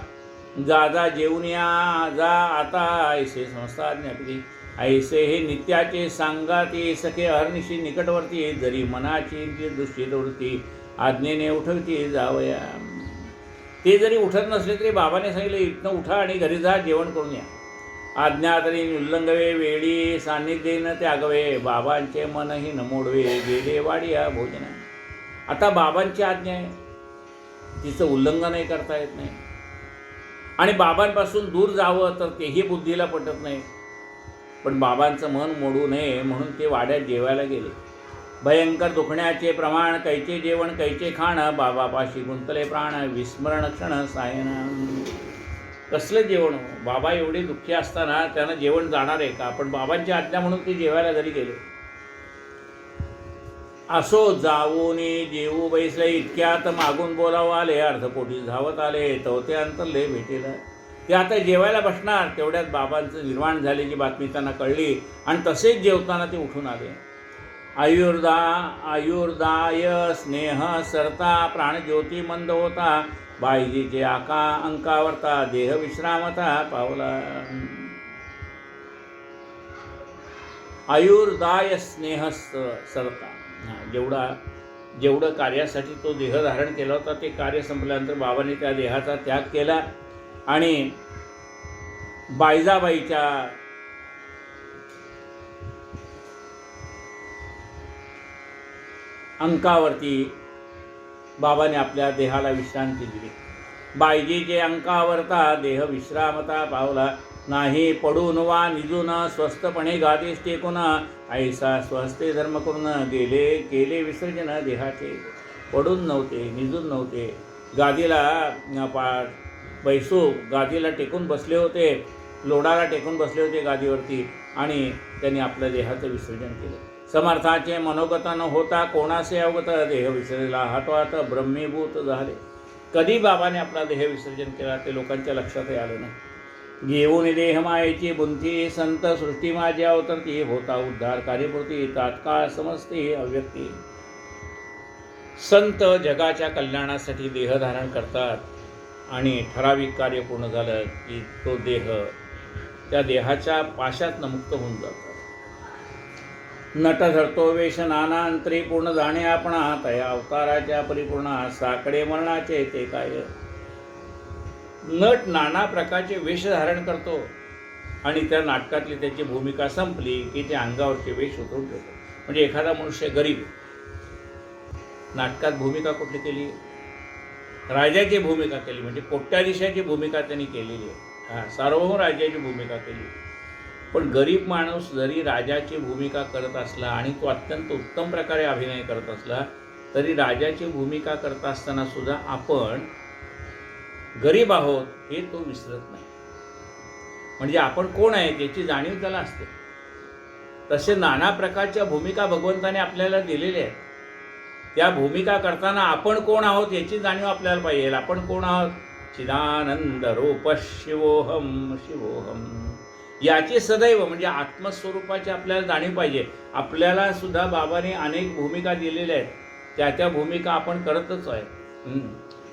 A: जा जेवून या जा आता ऐसे संस्था ज्ञापिती. ऐसे हे नित्याचे सांगाती सखे अहर्निशी निकटवर्ती जरी मनाची दुश्चित वृत्ती आज्ञेने उठवती जावया. ते जरी उठत नसले तरी बाबाने सांगितले इथनं उठा आणि घरी जा, जेवण करून या. आज्ञा तरी उल्लंघवे वेळी सान्निध्येन त्यागवे बाबांचे मनही न मोडवे गेले वाडिया भोजना. आता बाबांची आज्ञा आहे, तिचं उल्लंघनही करता येत नाही आणि बाबांपासून दूर जावं तर तेही बुद्धीला पटत नाही. पण बाबांचं मन मोडू नये म्हणून ते वाड्यात जेवायला गेले. भयंकर दुखण्याचे प्रमाण कैचे जेवण कैचे खाणं बाबापाशी गुंतले प्राण विस्मरण क्षण सायन. कसलं जेवण? बाबा एवढे दुःखी असताना त्यांना जेवण जाणार आहे का? पण बाबांची आज्ञा म्हणून ते जेवायला घरी गेले. असो जाऊनी जेवू बैसले इतक्यात मागून बोलावं आले अर्धपोटी धावत आले तवते अंतरले भेटेला. ते आता जेवायला बसणार तेवढ्यात बाबांचं निर्वाण झाल्याची बातमी त्यांना कळली आणि तसेच जेवताना ते उठून आले. आयुर्दाय स्नेह सरता प्राणज्योती मंद होता बाईजीचे आका अंकावरता देह विश्रामता पावला. आयुर्दाय स्नेह सरता. जेवढं कार्यासाठी तो देह धारण केला होता ते कार्य संपल्यानंतर बाबांनी त्या देहाचा त्याग केला आणि बायजाबाईच्या अंकावरती बाबाने आपल्या देहाला विश्रांती दिली. बायजीचे अंकावरता देह विश्रामता पावला. नाही पडून वा निजून स्वस्थपणे गादीस टेकून ऐसा स्वस्ते धर्म करून केले विसर्जन देहाचे. पडून नव्हते, निजून नव्हते, गादीला बैसू गादीला टेकून बसले होते, लोडाला टेकून बसले होते गादीवरती, आणि त्यांनी आपल्या देहाचं विसर्जन केलं. समर्थाचे मनोगत न होता कोणासे अवगत देह विसरला हातोहात ब्रह्मीभूत झाले. कधी बाबाने आपला देह विसर्जन केला ते लोकांच्या लक्षातही आलं नाही. घेऊन देह मायेची बुंथी संत सृष्टी माझी अवतरती. होता उद्धार कार्यपूर्ती तात्काळ समजते अव्यक्ती. संत जगाच्या कल्याणासाठी देह धारण करतात आणि ठराविक कार्य पूर्ण झालं की तो देह त्या देहाच्या पाशातनं मुक्त होऊन जातात. नट धरतो वेश नाना अंतरी पूर्ण जाणे आपणा. तया अवताराच्या परिपूर्ण साकडे मरणाचे ते काय. नट नाना प्रकारचे वेश धारण करतो आणि त्या नाटकातली त्याची भूमिका संपली की ते अंगावरचे वेश उतरून ठेवतो. म्हणजे एखादा मनुष्य गरीब, नाटकात भूमिका कुठली केली? राजाची भूमिका केली, म्हणजे कोट्याधीशाची भूमिका त्यांनी केलेली आहे. सार्वभौम राजाची भूमिका केली. पण गरीब माणूस जरी राजाची भूमिका करत असला आणि तो अत्यंत उत्तम प्रकारे अभिनय करत असला तरी राजाची भूमिका करत असताना सुद्धा आपण गरीब आहोत हे तो विसरत नाही. म्हणजे आपण कोण आहे त्याची जाणीव त्याला असते. तसे नाना प्रकारच्या भूमिका भगवंताने आपल्याला दिलेल्या आहेत. त्या भूमिका करताना आपण कोण आहोत याची जाणीव आपल्याला पाहिजे. आपण कोण आहोत? चिदानंद रूप शिवोहम शिवोहम याची सदैव म्हणजे आत्मस्वरूपाची आपल्याला जाणीव पाहिजे. आपल्याला सुद्धा बाबाने अनेक भूमिका दिलेल्या आहेत, त्या भूमिका आपण करतच आहे.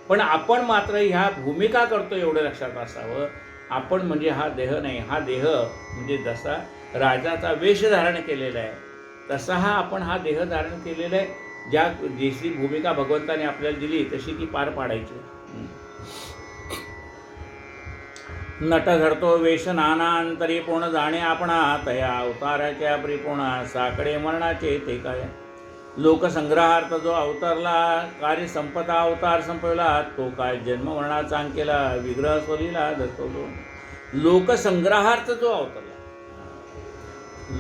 A: पण आपण मात्र ह्या भूमिका करतो एवढं लक्षात असावं. आपण म्हणजे हा देह नाही. हा देह म्हणजे जसा राजाचा वेश धारण केलेला आहे तसा आपण हा देह धारण केलेला आहे. जशी भूमिका भगवंताने आपल्याला दिली तशी ती पार पाडायची. नट धरतो वेश नाना अंतरी पूर्ण जाणे आपणा. तया अवताराच्या परिपूर्ण साकडे मरणाचे ते काय. लोकसंग्रहार्थ जो अवतरला कार्य संपता अवतार संपवला. तो काय जन्म मरणाचा अंकेला विग्रह स्वलीला दर्शवलो. लोकसंग्रहार्थ जो अवतरला,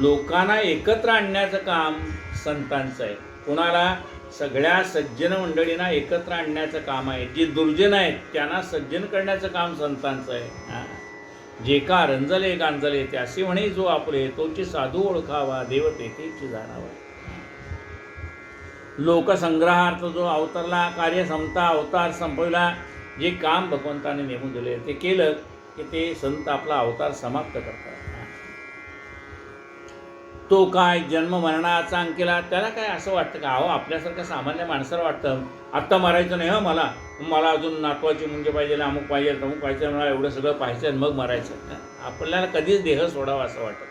A: लोकांना एकत्र आणण्याचं काम संतांचं आहे. कुणाला? सगळ्या सज्जन मंडळींना एकत्र आणण्याचं काम आहे. जे दुर्जन आहेत त्यांना सज्जन करण्याचं काम संतांचं आहे. जे का रंजले गांजले त्यासी म्हणे जो आपले. तोची साधू ओळखावा देव तेथेची जाणावा. लोकसंग्रहार्थ जो अवतरला कार्य संपता अवतार संपवला. जे काम भगवंताने नेमून दिले ते केलं की ते संत आपला अवतार समाप्त करतात. तो काय जन्म मरणाचा अंकेला. त्याला काय असं वाटतं का? अहो आपल्यासारखं सामान्य माणसाला वाटतं आत्ता मरायचं नाही. मला अजून नातवाची मुंजे पाहिजे, अमुक पाहिजे, तमुक पाहिजे, मला एवढं सगळं पाहिजे आणि मग मरायचं. आपल्याला कधीच देह सोडावा असं वाटत नाही.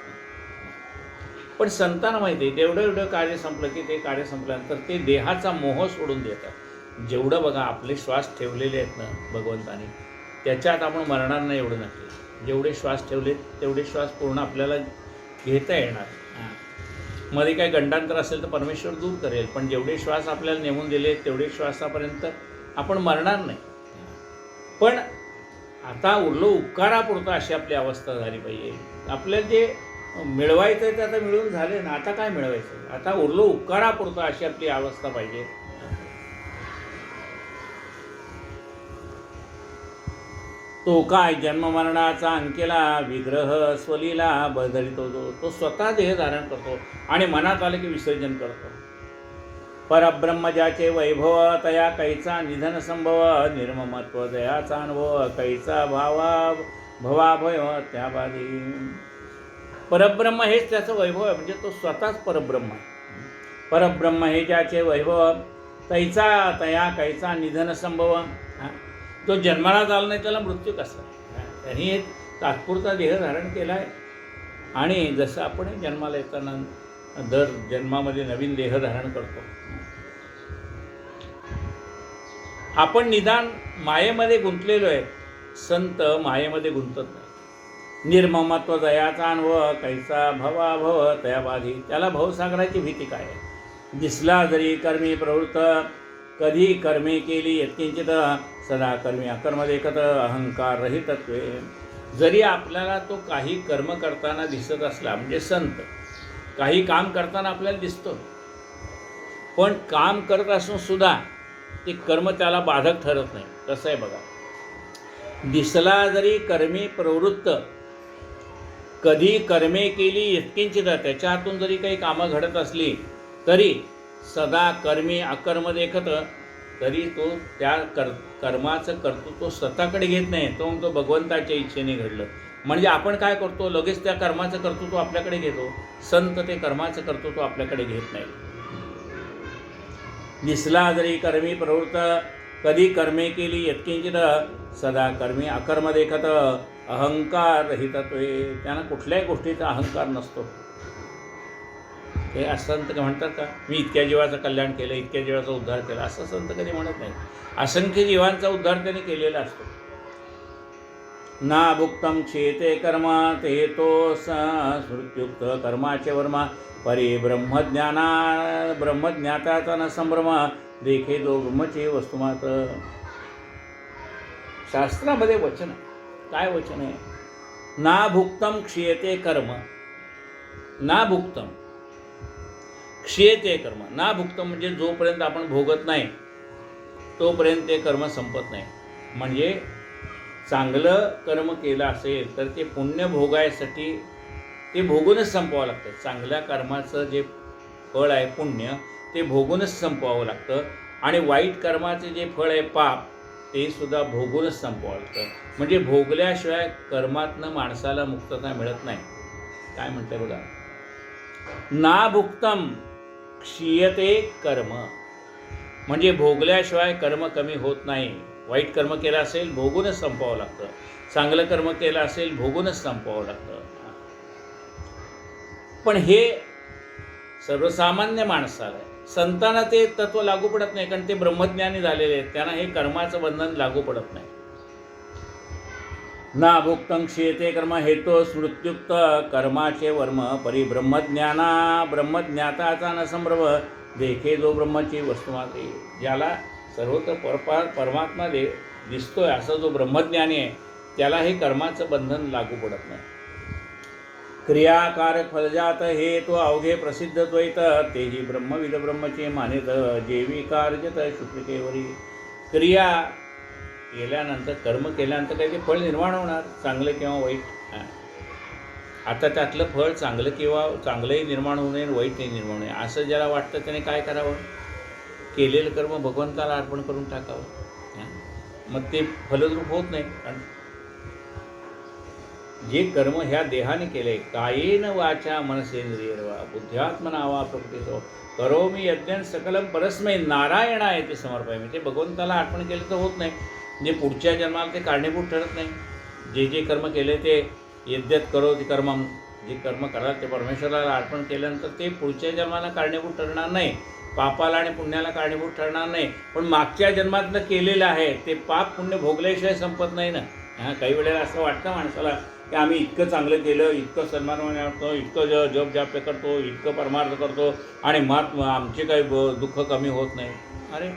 A: पण संतांना माहिती आहे तेवढं कार्य संपलं की ते कार्य संपल्यानंतर ते देहाचा मोह सोडून देतात. जेवढं बघा आपले श्वास ठेवलेले आहेत ना भगवंताने, त्याच्यात आपण मरणार नाही एवढं नक्की. जेवढे श्वास ठेवले तेवढे श्वास पूर्ण आपल्याला घेता येणार. मध्ये काही गंडांतर असेल तर परमेश्वर दूर करेल, पण जेवढे श्वास आपल्याला नेमून दिले तेवढे श्वासापर्यंत आपण मरणार नाही. पण आता उरलो उपकारापुरतं अशी आपली अवस्था झाली पाहिजे. आपल्याला जे मिळवायचं आहे ते आता मिळून झाले ना, आता काय मिळवायचं? आता उरलो उपकारापुरतं अशी आपली अवस्था पाहिजे. तो काय जन्म मरणाचा अंकेला विग्रह स्वलीला बदलितो. तो स्वतः देह धारण करतो आणि मनात आले की विसर्जन करतो. परब्रह्म ज्याचे वैभव तया कैचा निधन संभव. निर्ममत्व दयाचा अनुभव कैचा भवाभय त्याबाधी. परब्रह्म हेच त्याचं वैभव आहे. म्हणजे तो स्वतःच परब्रह्म आहे. परब्रह्म हे ज्याचे वैभव तया कैचा निधन संभव. तो जन्माला झाला नाही त्याला मृत्यू कसा. त्यांनी एक तात्पुरता देह धारण केला आहे. आणि जसं आपण जन्माला येताना दर जन्मामध्ये नवीन देह धारण करतो. आपण निदान मायेमध्ये गुंतलेलो आहे. संत मायेमध्ये गुंतत नाही. निर्ममत्व दयाचा अनुभव कैसा भवाभव तयाबाधी. त्याला भवसागराची भीती काय आहे? दिसला जरी कर्मी प्रवृत्त, कधी कर्मे केली यत्किंचित, सदा कर्मी अकर्म देखत, अहंकार रहितत्वे. जरी आपल्याला तो काही कर्म करताना दिसत असला, म्हणजे संत काही काम करताना आपल्याला दिसतो, पण काम करत असून सुद्धा ते कर्म त्याला बाधक ठरत नाही. कसं आहे बघा, दिसला जरी कर्मी प्रवृत्त, कधी कर्मे केली यत्किंचित, त्याच्या हातून जरी काही कामं घडत असली तरी सदा कर्मी अकर्म देखत, तरी तो त्या कर्माचं कर्तृत्व स्वतःकडे घेत नाही. तो म्हणतो भगवंताच्या इच्छेने घडलं. म्हणजे आपण काय करतो, लगेच त्या कर्माचं कर्तृत्व आपल्याकडे घेतो. संत ते कर्माचं कर्तृत्व आपल्याकडे घेत नाही. दिसला जरी कर्मी प्रवृत्त, कधी कर्मे केली यत्किंचित, सदा कर्मी अकर्म देखत, अहंकार रहितत्वे. त्यांना कुठल्याही गोष्टीचा अहंकार नसतो. हे असं संत म्हणतात का, मी इतक्या जीवाचं कल्याण केलं, इतक्या जीवाचा उद्धार केला, असं संत कधी म्हणत नाही. असंख्य जीवांचा उद्धार त्यांनी केलेला असतो. ना भुक्तम क्षेते कर्म, ते तो स्मृत्युक्त कर्माचे वर्मा, परी ब्रह्मज्ञाताचा न संभ्रम, देखे दो ब्रह्मचे वस्तुमात. शास्त्रामध्ये वचन आहे. काय वचन आहे? ना भुक्तम क्षीयते कर्म, ना भुक्तम क्षीयते कर्म. ना भुक्तम म्हणजे जोपर्यंत आपण भोगत नाही तोपर्यंत ते कर्म संपत नाही. म्हणजे चांगलं कर्म केलं असेल तर ते पुण्य भोगायसाठी ते भोगूनच संपवावं लागतं. चांगल्या कर्माचं जे फळ आहे पुण्य, ते भोगूनच संपवावं लागतं. आणि वाईट कर्माचे जे फळ आहे पाप, ते सुद्धा भोगूनच संपवावं लागतं. म्हणजे भोगल्याशिवाय कर्मातनं माणसाला मुक्तता मिळत नाही. काय म्हणते बघा, ना भुक्तम क्षीयते कर्म, म्हणजे भोगल्याशिवाय कर्म कमी होत नाही. वाईट कर्म केलं असेल भोगूनच संपवावं लागतं, चांगलं कर्म केलं असेल भोगूनच संपवावं लागतं. पण हे सर्वसामान्य माणसाला आहे. संतांना ते तत्व लागू पडत नाही, कारण ते ब्रह्मज्ञानी झालेले आहेत. त्यांना हे कर्माचं बंधन लागू पडत नाही. ना भुक्तं क्षीयते कर्म, हेतो स्मृत्युक्त कर्माचे वर्म, परी ब्रह्मज्ञाताचा न संभ्रम, देखे जो ब्रह्मची वस्तुमाते. ज्याला सर्वत्र परमात्मा दिसतोय असा जो ब्रह्मज्ञानी आहे, त्याला हे कर्माचं बंधन लागू पडत नाही. क्रियाकारक फलजात हे तो अवघे प्रसिद्ध द्वैत, तेही ब्रह्मविद ब्रह्मचे मानित, जेवी कार्यत शुक्रिकेवरी. क्रिया केल्यानंतर, कर्म केल्यानंतर काही ते फळ निर्माण होणार, चांगलं किंवा वाईट. आता त्यातलं फळ चांगलंही निर्माण होऊ नये, वाईटही निर्माण होऊ नये, असं ज्याला वाटतं त्याने काय करावं, केलेलं कर्म भगवंताला अर्पण करून टाकावं. मग ते फलद्रूप होत नाही. कारण जे कर्म ह्या देहाने केले, कायेन वाचा मनसेंद्रियर्वा बुद्ध्यात्मना वा प्रकृतीतो करोमि यज्ञं सकलम परस्मै नारायणाय ते समर्पयामि. ते भगवंताला अर्पण केलं तर होत नाही. जे पुढच्या जन्माला ते कारणीभूत ठरत नाही. जे कर्म केले ते यज्ञत करोति कर्मम, जे कर्म कराल ते परमेश्वराला अर्पण केल्यानंतर ते पुढच्या जन्माला कारणीभूत ठरणार नाही, पापाला आणि पुण्याला कारणीभूत ठरणार नाही. पण मागच्या जन्मातनं केलेलं आहे ते पाप पुण्य भोगल्याशिवाय संपत नाही ना. काही वेळेला असं वाटतं माणसाला की आम्ही इतकं चांगलं केलं, इतकं सन्मान करतो, इतकं जप जाप करतो, इतकं परमार्थ करतो आणि मग आमचे काही दुःख कमी होत नाही. अरे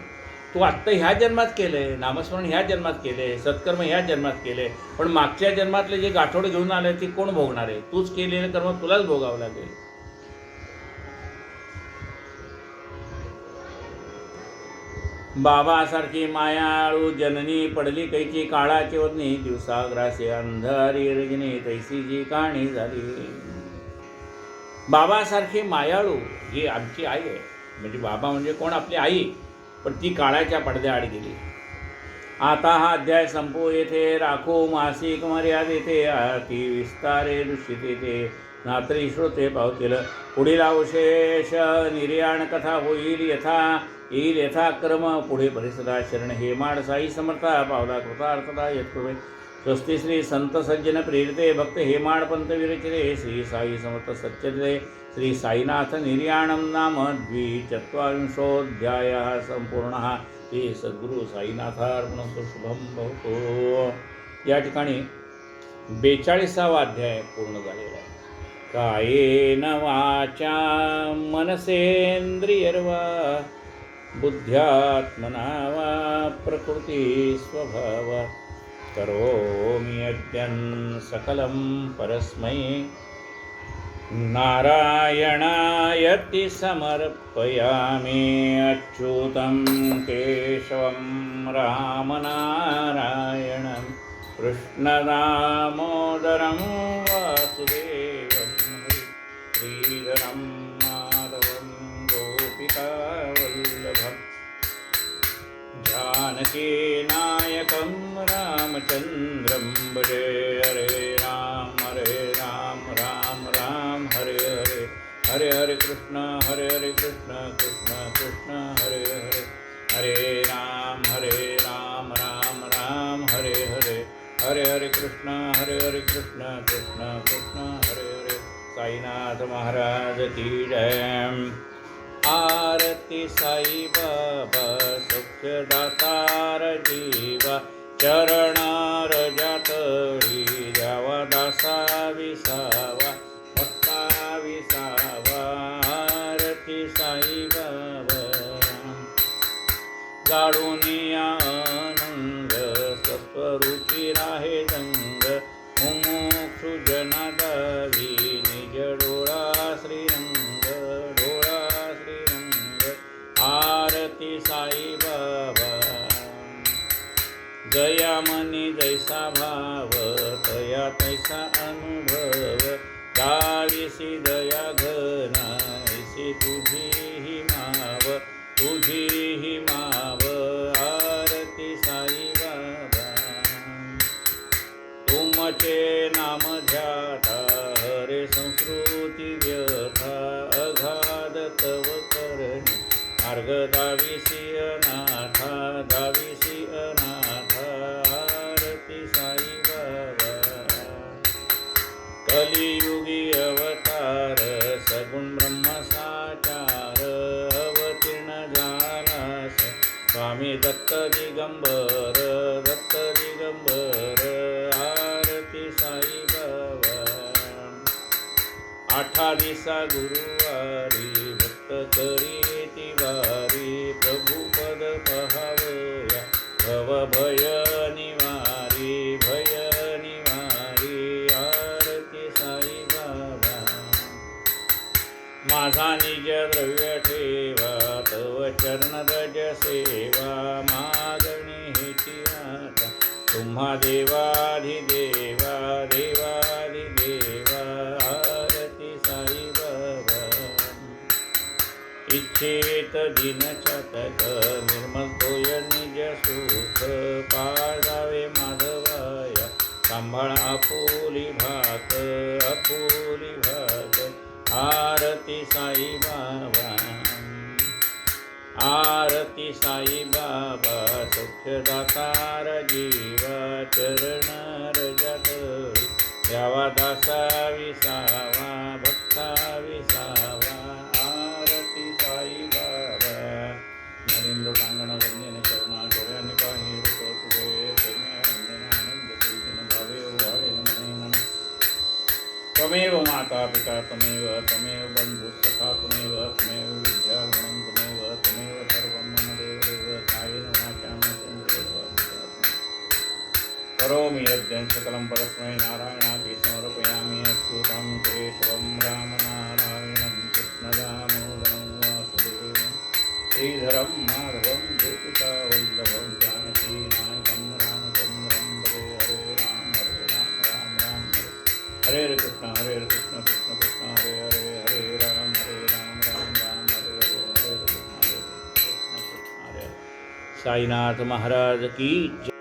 A: तू आत्ता ह्या जन्मात केलं आहे, नामस्मरण ह्या जन्मात केलं आहे, सत्कर्म ह्या जन्मात केलं आहे, पण मागच्या जन्मातले जे गाठोडे घेऊन आले ते कोण भोगणार आहे? तूच केलेलं कर्म तुलाच भोगावं लागेल. बाबासारखी मायाळू जननी पडली कैची काळाची वदनी, दिवसाग्रासे अंधारी रजनी तैसी जी कहाणी झाली. बाबासारखी मायाळू ही आमची आई आहे. म्हणजे बाबा म्हणजे कोण? आपली आई. पण ती काळाच्या पडद्याआड गेली. आता हा अध्याय संपू येथे, राखो मासिक मर्यादेते, अति विस्तारे दृश्यते ते नात्री श्रोते पावतील. पुढील अवशेष निर्याण कथा होईल येईल यथाक्रम. पुढे परिसदा शरण हे माड साई समर्था, पावला कृतार्थता यत्कृपे. स्वस्ती श्री संत सज्जन प्रेरिते, भक्त हेमाड पंत विरचिते, श्री साई समर्थ सच्चरिते. श्री साईनाथ निर्याणम नाम 24 संपूर्णः. श्री सद्गुरु साईनाथार्पणस्तु. शुभम भवतु. या ठिकाणी 42वा अध्याय पूर्ण झालेला आहे. कायेन वाचा मनसेन्द्रियर्वा बुद्ध्यात्मना वा प्रकृती स्वभावा करोमि यद्यं सकलं परस्मै नारायणायति समर्पयामि अच्युतं केशवं रामनारायणं कृष्णदामोदरं वासुदेवं श्रीधरं माधवं गोपिकावल्लभं जानकीनायकं रामचन्द्रं भजे हरे राम राम राम हरे हरे हरे हरे कृष्ण कृष्ण कृष्ण हरे हरे हरे राम राम राम हरे हरे हरे हरे कृष्ण कृष्ण कृष्ण हरे हरे। साईनाथ महाराज की जय। आरती साई बाबा सुखदातार जीवा चरणार जातळी द्यावा दासा विसावा भक्ता विसावा। आरती साई बाबा गाडूनी आनंद सत्वरूपी राहे दंग मुमुक्षु जना दावी निज डोळा श्रीरंग डोळा श्रीरंग। आरती साई बाबा जया मनी जैसा भाव तया तैसा अनुभव दाविसी दया घना ऐसी तुझी ही माव तुझी ही माव। आरती साई बाबा तुमचे नाम ध्याता हरे संस्कृती व्यथा अगाध तव करणी मार्ग दाविसी अनाथा दाविसी अनाथा। आरती साई बाबा कलियुगी अवतार सगुण ब्रह्म साचार अवतीर्ण झालास स्वामी दत्त दिगंबर दत्त दिगंबर। आरती साई बाबा आठा दिसा गुरुवारी भक्त करी वारी प्रभु पद पहावया भव भय निवारी भय निवारी। आरती साई बाबा माझा निज द्रव्य ठेवा तव चरण रज सेवा मागणी हेची आता तुम्हा देवाधिदेवा देवाधिदेवा। आरती साई बाबा इच्छेत दिन चटक निर्मल तोय निज सुख पाजावे माधवाया सांभाळ आपुली भात आपुली भात। आरती साई बाबा आरती साई बाबा सुखदातार जीवा चरणार जातळी द्यावा दासा विसावा भक्ता विसावा। आरती साई बाबा नरेंद्र टांगण वंदन करुणा डोळ्याने पाहि तुझे प्रेमे वंदन आनंद तुझन भावे वाढेन मनेन। त्वमेव माता पिता त्वमेव त्वमेव बंधु सखा त्वमेव त्वमेव विद्या गुणं त्वमेव त्वमेव सर्वं मम देवदेव कायेन वाचा मनसेन्द्रियर्वा करोमि यद्यं सकलं परस्मै नारायणाति समर्पयामि अच्युतं केशवं रामनारायणं कृष्णदामोदरं वासुदेवं श्रीधरं माधवं गोपिकावल्लभं जानकीनायकं रामचन्द्रं भजे हरे राम हरे कृष्ण कृष्ण कृष्ण हरे हरे हरे राम राम हरे हरे हरे कृष्ण हरे। साईनाथ महाराज की जय।